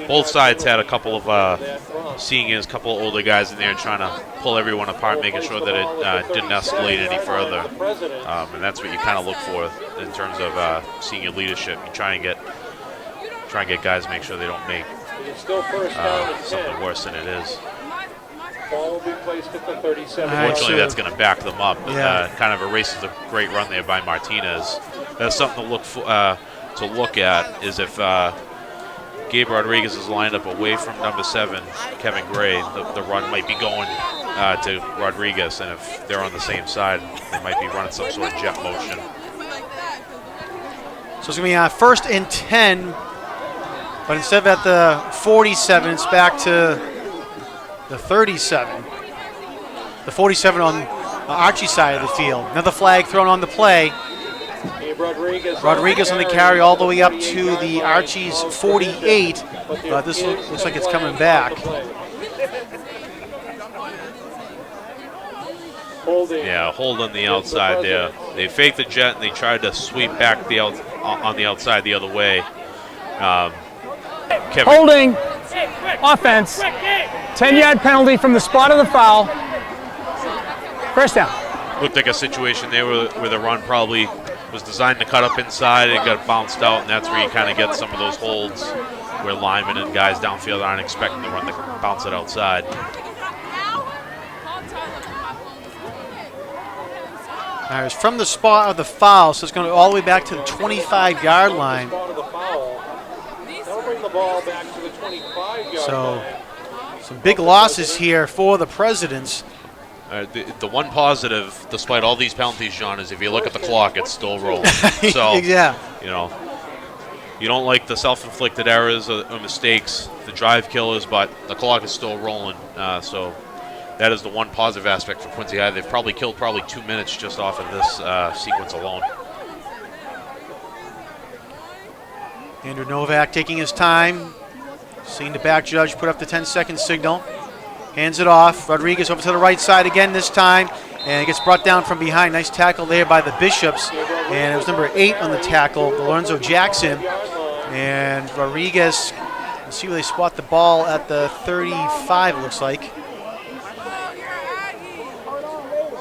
both sides had a couple of seniors, a couple of older guys in there trying to pull everyone apart, making sure that it didn't escalate any further. And that's what you kind of look for in terms of senior leadership. You try and get guys to make sure they don't make something worse than it is. Ball will be placed at the 37. Unfortunately, that's going to back them up. Yeah. Kind of erases a great run there by Martinez. That's something to look for. To look at is if Gabe Rodriguez is lined up away from number 7, Kevin Gray, the run might be going to Rodriguez, and if they're on the same side, they might be running some sort of jet motion. So it's going to be 1st and 10, but instead of at the 47, it's back to the 37. The 47 on Archie's side of the field. Another flag thrown on the play. Rodriguez on the carry all the way up to the Archie's 48. This looks like it's coming back. Yeah, hold on the outside there. They faked the jet and they tried to sweep back on the outside the other way. Kevin, Holding, offense, 10-yard penalty from the spot of the foul. 1st down. looked like a situation there where the run probably was designed to cut up inside. It got bounced out, and that's where you kind of get some of those holds where linemen and guys downfield aren't expecting the run to bounce it outside. All right, it's from the spot of the foul, so it's going to go all the way back to the 25-yard line. So some big losses here for the Presidents. The one positive, despite all these penalties, John, is if you look at the clock, it's still rolling. So, yeah. you know, you don't like the self-inflicted errors or mistakes, the drive killers, but the clock is still rolling. So that is the one positive aspect for Quincy High. They've probably killed 2 minutes just off of this sequence alone. Andrew Novak taking his time. Seeing the back judge put up the 10-second signal. Hands it off. Rodriguez over to the right side again this time. And it gets brought down from behind. Nice tackle there by the Bishops. And it was number 8 on the tackle, Lorenzo Jackson. And Rodriguez, let's see where they spot the ball at the 35, it looks like.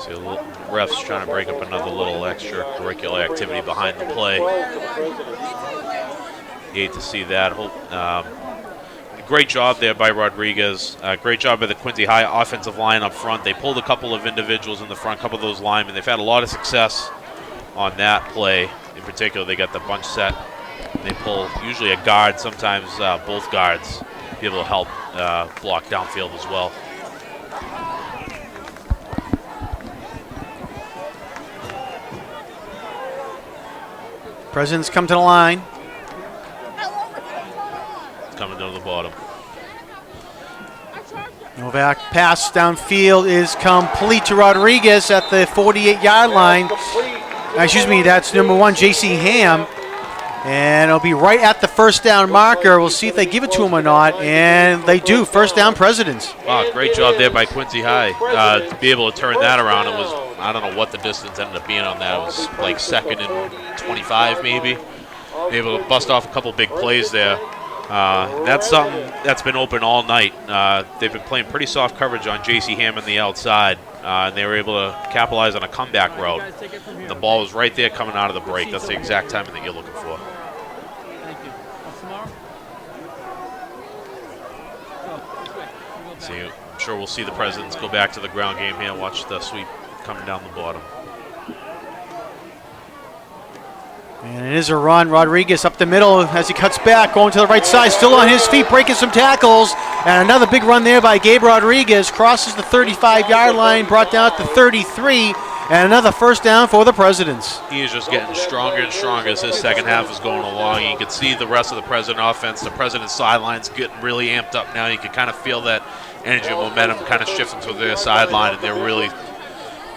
See a little refs trying to break up another little extracurricular activity behind the play. You hate to see that. Great job there by Rodriguez. Great job by the Quincy High offensive line up front. They pulled a couple of individuals in the front, a couple of those linemen. They've had a lot of success on that play. In particular, they got the bunch set. They pull usually a guard, sometimes both guards, be able to help block downfield as well. Presidents come to the line. Coming down to the bottom. Novak pass downfield is complete to Rodriguez at the 48-yard line. Excuse me, that's number 1, J.C. Ham. And it'll be right at the first down marker. We'll see if they give it to him or not. And they do. First down, Presidents. Wow, great job there by Quincy High. To be able to turn that around, it was, I don't know what the distance ended up being on that. It was like 2nd and 25 maybe. Able to bust off a couple big plays there. That's something that's been open all night. They've been playing pretty soft coverage on J.C. Ham on the outside, and they were able to capitalize on a comeback route. The ball was right there coming out of the break. That's the exact timing that you're looking for. See, I'm sure we'll see the Presidents go back to the ground game here. Watch the sweep coming down the bottom. And it is a run. Rodriguez up the middle as he cuts back, going to the right side, still on his feet, breaking some tackles. And another big run there by Gabe Rodriguez. Crosses the 35-yard line, brought down at the 33. And another first down for the Presidents. He is just getting stronger and stronger as his second half is going along. You can see the rest of the President offense, the President's sidelines getting really amped up now. You can kind of feel that energy and momentum kind of shifting to their sideline, and they're really,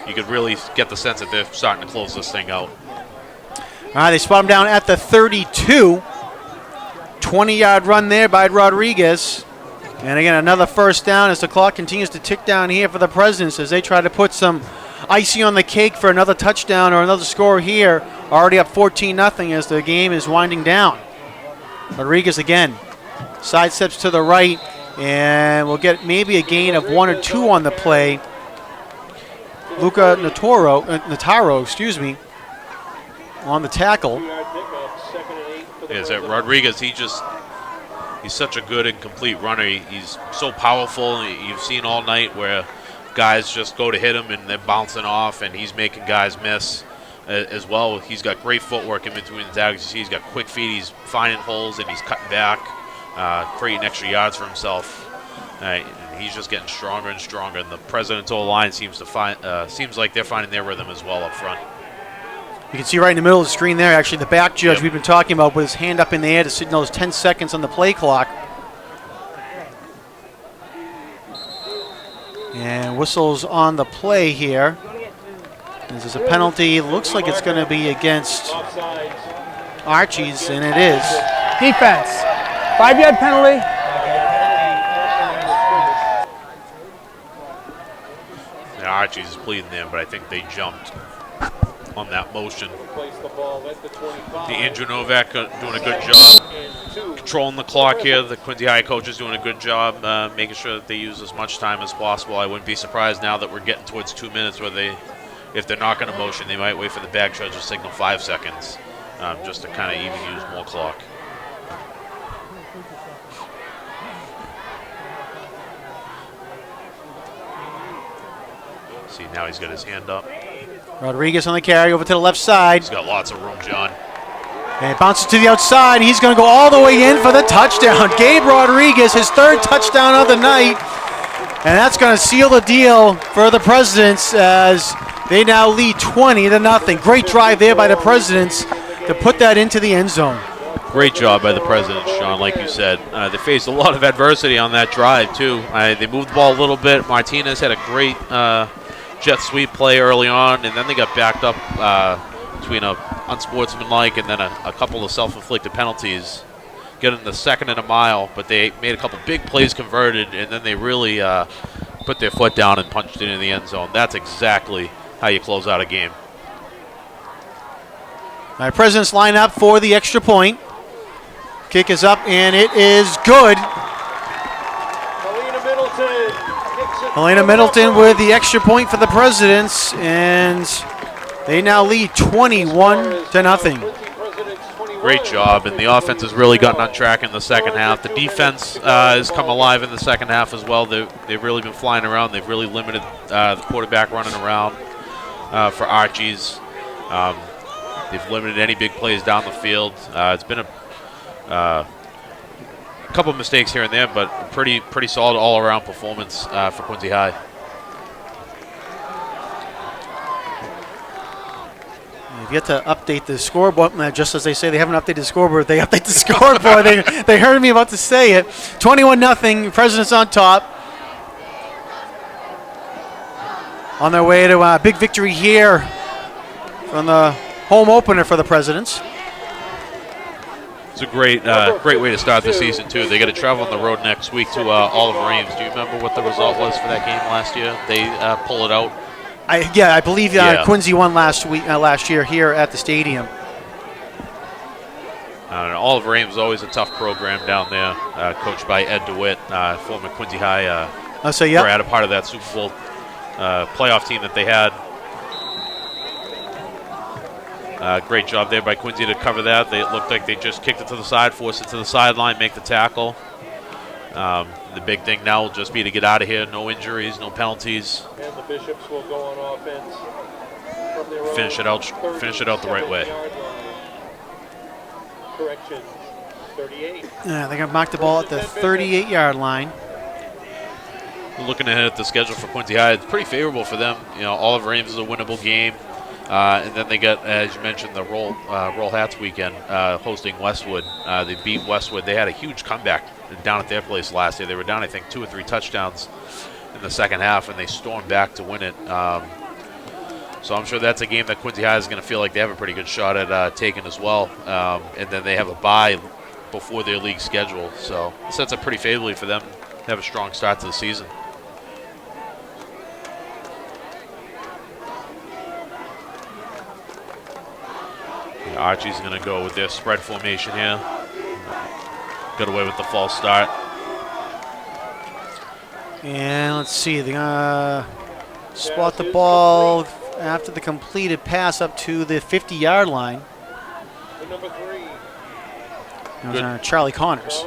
you could really get the sense that they're starting to close this thing out. All right, they spot him down at the 32. 20-yard run there by Rodriguez. And again, another first down as the clock continues to tick down here for the Presidents as they try to put some icing on the cake for another touchdown or another score here. Already up 14-0 as the game is winding down. Rodriguez again sidesteps to the right, and we'll get maybe a gain of 1 or 2 on the play. Luca Nataro, on the tackle. Is that Rodriguez? He's such a good and complete runner. He's so powerful. You've seen all night where guys just go to hit him and they're bouncing off, and he's making guys miss as well. He's got great footwork in between the tackles. You see he's got quick feet. He's finding holes and he's cutting back, creating extra yards for himself. He's just getting stronger and stronger, and the President's O-line seems like they're finding their rhythm as well up front. You can see right in the middle of the screen there, actually, the back judge we've been talking about with his hand up in the air to signal those 10 seconds on the play clock. And whistles on the play here. This is a penalty. Looks like it's going to be against Archie's, and it is. Defense. 5-yard penalty. Yeah, Archie's is pleading there, but I think they jumped on that motion. The Andrew Novak doing a good job controlling the clock here. The Quincy High coach is doing a good job making sure that they use as much time as possible. I wouldn't be surprised now that we're getting towards 2 minutes where if they're not going to motion, they might wait for the back judge to signal 5 seconds just to kind of even use more clock. See, now he's got his hand up. Rodriguez on the carry over to the left side. He's got lots of room, John. And it bounces to the outside. He's going to go all the way in for the touchdown. Gabe Rodriguez, his 3rd touchdown of the night. And that's going to seal the deal for the Presidents as they now lead 20-0. Great drive there by the Presidents to put that into the end zone. Great job by the Presidents, Sean, like you said. They faced a lot of adversity on that drive, too. They moved the ball a little bit. Martinez had a great jet sweep play early on, and then they got backed up between a unsportsmanlike and then a couple of self-inflicted penalties, getting the 2nd and a mile, but they made a couple big plays converted, and then they really put their foot down and punched it into the end zone. That's exactly how you close out a game. All right, Presidents line up for the extra point. Kick is up, and it is good. Helena Middleton with the extra point for the Presidents, and they now lead 21-0. Great job, and the offense has really gotten on track in the second half. The defense has come alive in the second half as well. They've really been flying around. They've really limited the quarterback running around for Archie's. They've limited any big plays down the field. It's been a couple of mistakes here and there, but pretty solid all-around performance for Quincy High. They've yet to update the scoreboard. Just as they say they haven't updated the scoreboard, they update the scoreboard. They heard me about to say it. 21-0. Presidents on top. On their way to a big victory here from the home opener for the Presidents. It's a great way to start the season, too. They got to travel on the road next week to Oliver Ames. Do you remember what the result was for that game last year? They pull it out. I believe Quincy won last year here at the stadium. Oliver Ames is always a tough program down there, coached by Ed DeWitt, former Quincy High. Had a part of that Super Bowl playoff team that they had. Great job there by Quincy to cover that. It looked like they just kicked it to the side, forced it to the sideline, make the tackle. The big thing now will just be to get out of here. No injuries, no penalties. And the Bishops will go on offense from their Finish it out the right way. Correction, 38. They're going to mark the ball at the 38-yard line. Looking ahead at the schedule for Quincy High, it's pretty favorable for them. Oliver Ames is a winnable game. And then they got, as you mentioned, the Roll Hats weekend hosting Westwood. They beat Westwood. They had a huge comeback down at their place last year. They were down, I think, 2 or 3 touchdowns in the second half, and they stormed back to win it. So I'm sure that's a game that Quincy High is going to feel like they have a pretty good shot at taking as well. And then they have a bye before their league schedule. So it sets up pretty favorably for them to have a strong start to the season. Archie's going to go with their spread formation here. Got away with the false start. And let's see, they're going to spot the ball after the completed pass up to the 50-yard line. Number 3. It was Charlie Connors.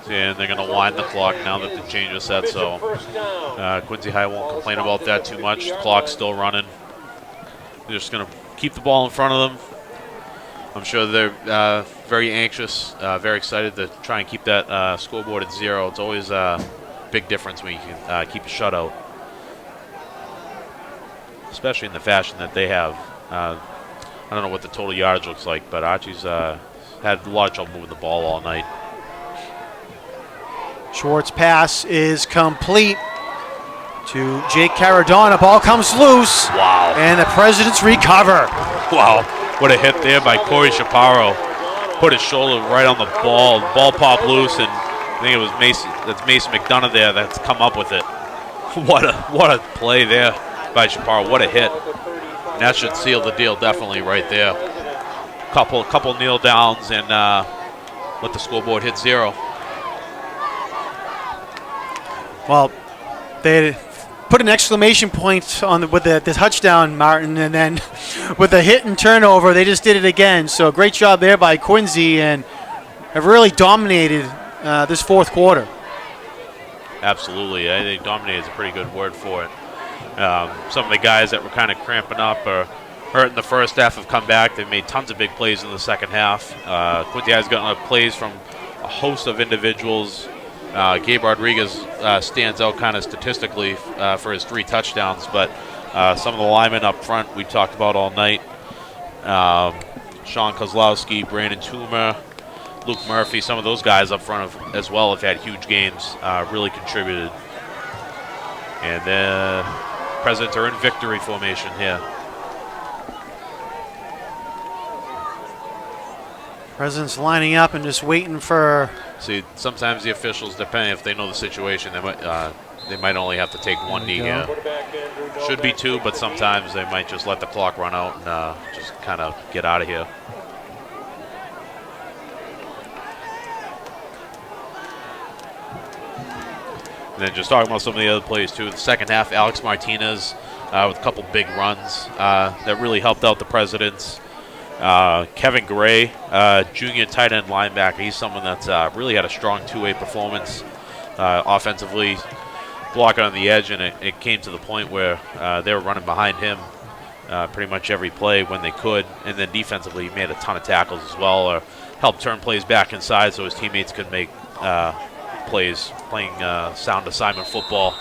And they're going to wind the clock now that the change is set, so Quincy High won't complain about that too much. The clock's still running. They're just going to keep the ball in front of them. I'm sure they're very anxious, very excited to try and keep that scoreboard at 0. It's always a big difference when you can keep a shutout, especially in the fashion that they have. I don't know what the total yardage looks like, but Archie's had a lot of trouble moving the ball all night. Schwartz pass is complete to Jake Caradonna. Ball comes loose. Wow. And the Presidents recover. Wow. What a hit there by Corey Chaparro. Put his shoulder right on the ball. The ball popped loose, and I think it was Mason McDonough there that's come up with it. What a play there by Chaparro. What a hit. And that should seal the deal definitely right there. Couple kneel downs and let the scoreboard hit 0. Well, they put an exclamation point on with the touchdown, Martin, and then with the hit and turnover, they just did it again. So great job there by Quincy, and have really dominated this fourth quarter. Absolutely. I think dominated is a pretty good word for it. Some of the guys that were kind of cramping up or hurt in the first half have come back. They've made tons of big plays in the second half. Quincy has gotten plays from a host of individuals. Gabe Rodriguez stands out kind of statistically for his 3 touchdowns, but some of the linemen up front we talked about all night. Sean Kozlowski, Brandon Toomer, Luke Murphy, some of those guys up front as well have had huge games, really contributed. And the Presidents are in victory formation here. Presidents lining up and just waiting for... See, sometimes the officials, depending if they know the situation, they might only have to take 1 knee here. Should be 2, but sometimes they might just let the clock run out and just kind of get out of here. And then just talking about some of the other plays too. In the second half, Alex Martinez with a couple big runs that really helped out the Presidents. Kevin Gray, junior tight end linebacker, he's someone that's really had a strong two-way performance offensively, blocking on the edge, and it came to the point where they were running behind him pretty much every play when they could, and then defensively he made a ton of tackles as well, or helped turn plays back inside so his teammates could make plays, playing sound assignment football.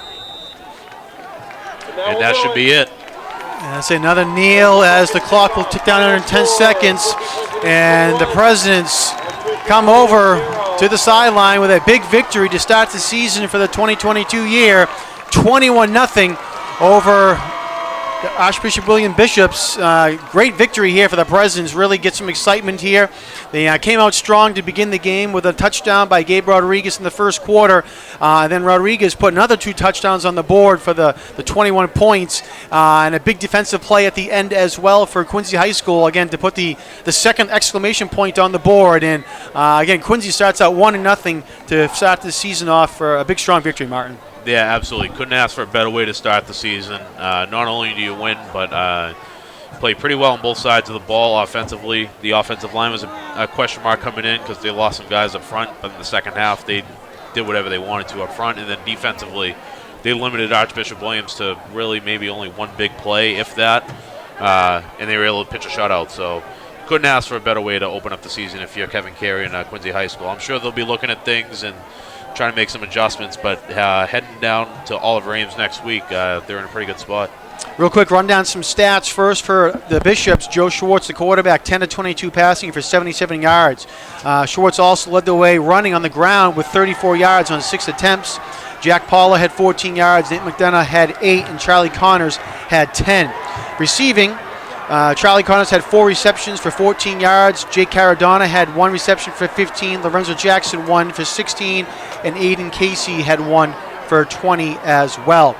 And that should be it. And that's another kneel as the clock will tick down under 10 seconds. And the Presidents come over to the sideline with a big victory to start the season for the 2022 year. 21-0 over the Archbishop William Bishops, great victory here for the Presidents. Really get some excitement here. They came out strong to begin the game with a touchdown by Gabe Rodriguez in the first quarter. Then Rodriguez put another 2 touchdowns on the board for the 21 points, and a big defensive play at the end as well for Quincy High School, again, to put the second exclamation point on the board. And again, Quincy starts out 1-0 to start the season off for a big, strong victory, Martin. Yeah, absolutely. Couldn't ask for a better way to start the season. Not only do you win, but play pretty well on both sides of the ball offensively. The offensive line was a question mark coming in because they lost some guys up front, but in the second half they did whatever they wanted to up front. And then defensively, they limited Archbishop Williams to really maybe only one big play, if that, and they were able to pitch a shutout. So couldn't ask for a better way to open up the season if you're Kevin Carey and Quincy High School. I'm sure they'll be looking at things and trying to make some adjustments, but heading down to Oliver Ames next week, they're in a pretty good spot. Real quick, run down some stats first for the Bishops. Joe Schwartz, the quarterback, 10 of 22 passing for 77 yards. Schwartz also led the way running on the ground with 34 yards on 6 attempts. Jack Paula had 14 yards, Nate McDonough had 8, and Charlie Connors had 10. Receiving, Charlie Connors had 4 receptions for 14 yards. Jake Caradonna had 1 reception for 15. Lorenzo Jackson 1 for 16. And Aiden Casey had 1 for 20 as well.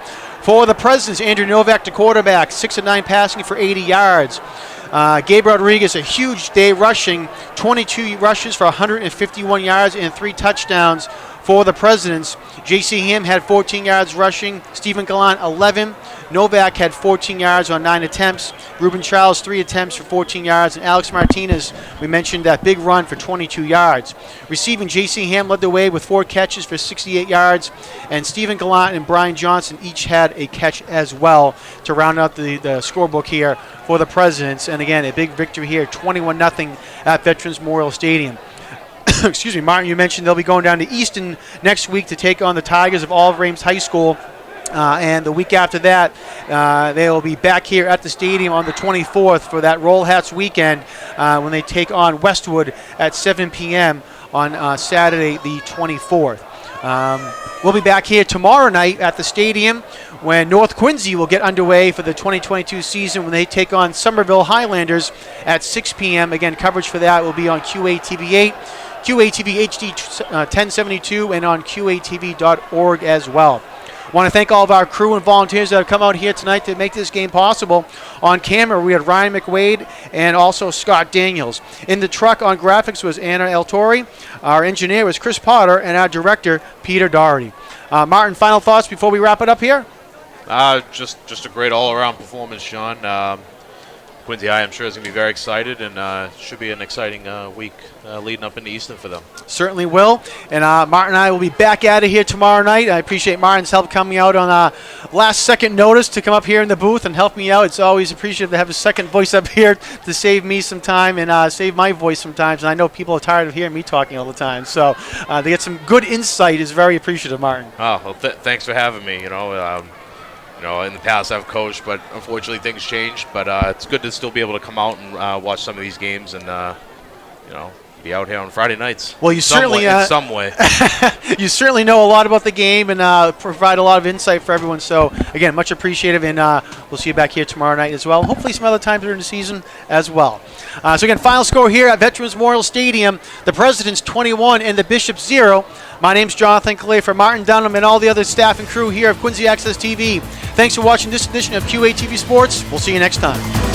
For the Presidents, Andrew Novak, the quarterback, 6 of 9 passing for 80 yards. Gabe Rodriguez, a huge day rushing, 22 rushes for 151 yards and 3 touchdowns for the Presidents. J.C. Ham had 14 yards rushing. Stephen Gallant, 11. Novak had 14 yards on 9 attempts. Ruben Charles, 3 attempts for 14 yards. And Alex Martinez, we mentioned that big run for 22 yards. Receiving, J.C. Ham led the way with 4 catches for 68 yards. And Stephen Gallant and Brian Johnson each had a catch as well to round out the scorebook here for the Presidents. And again, a big victory here, 21-0 at Veterans Memorial Stadium. Excuse me, Martin, you mentioned they'll be going down to Easton next week to take on the Tigers of Oliver Ames High School. And the week after that, they will be back here at the stadium on the 24th for that Roll Hats weekend when they take on Westwood at 7 p.m. on Saturday the 24th. We'll be back here tomorrow night at the stadium when North Quincy will get underway for the 2022 season when they take on Somerville Highlanders at 6 p.m. Again, coverage for that will be on QATV 8, QATV HD 1072, and on QATV.org as well. I want to thank all of our crew and volunteers that have come out here tonight to make this game possible. On camera, we had Ryan McWade and also Scott Daniels. In the truck on graphics was Anna El Tori. Our engineer was Chris Potter, and our director, Peter Doherty. Martin, final thoughts before we wrap it up here? Just a great all-around performance, Sean. Quincy High, I'm sure, is going to be very excited, and should be an exciting week leading up into Easton for them. Certainly will. And Martin and I will be back at it here tomorrow night. I appreciate Martin's help coming out on last-second notice to come up here in the booth and help me out. It's always appreciative to have a second voice up here to save me some time and save my voice sometimes. And I know people are tired of hearing me talking all the time. So to get some good insight is very appreciative, Martin. Oh, well, thanks for having me. In the past I've coached, but unfortunately things changed. But it's good to still be able to come out and watch some of these games and, be out here on Friday nights. Well, you certainly in some way. You certainly know a lot about the game and provide a lot of insight for everyone. So, again, much appreciated, and we'll see you back here tomorrow night as well. Hopefully some other times during the season as well. So, again, final score here at Veterans Memorial Stadium. The Presidents 21 and the Bishops 0. My name's Jonathan Calais for Martin Dunham and all the other staff and crew here of Quincy Access TV. Thanks for watching this edition of QATV Sports. We'll see you next time.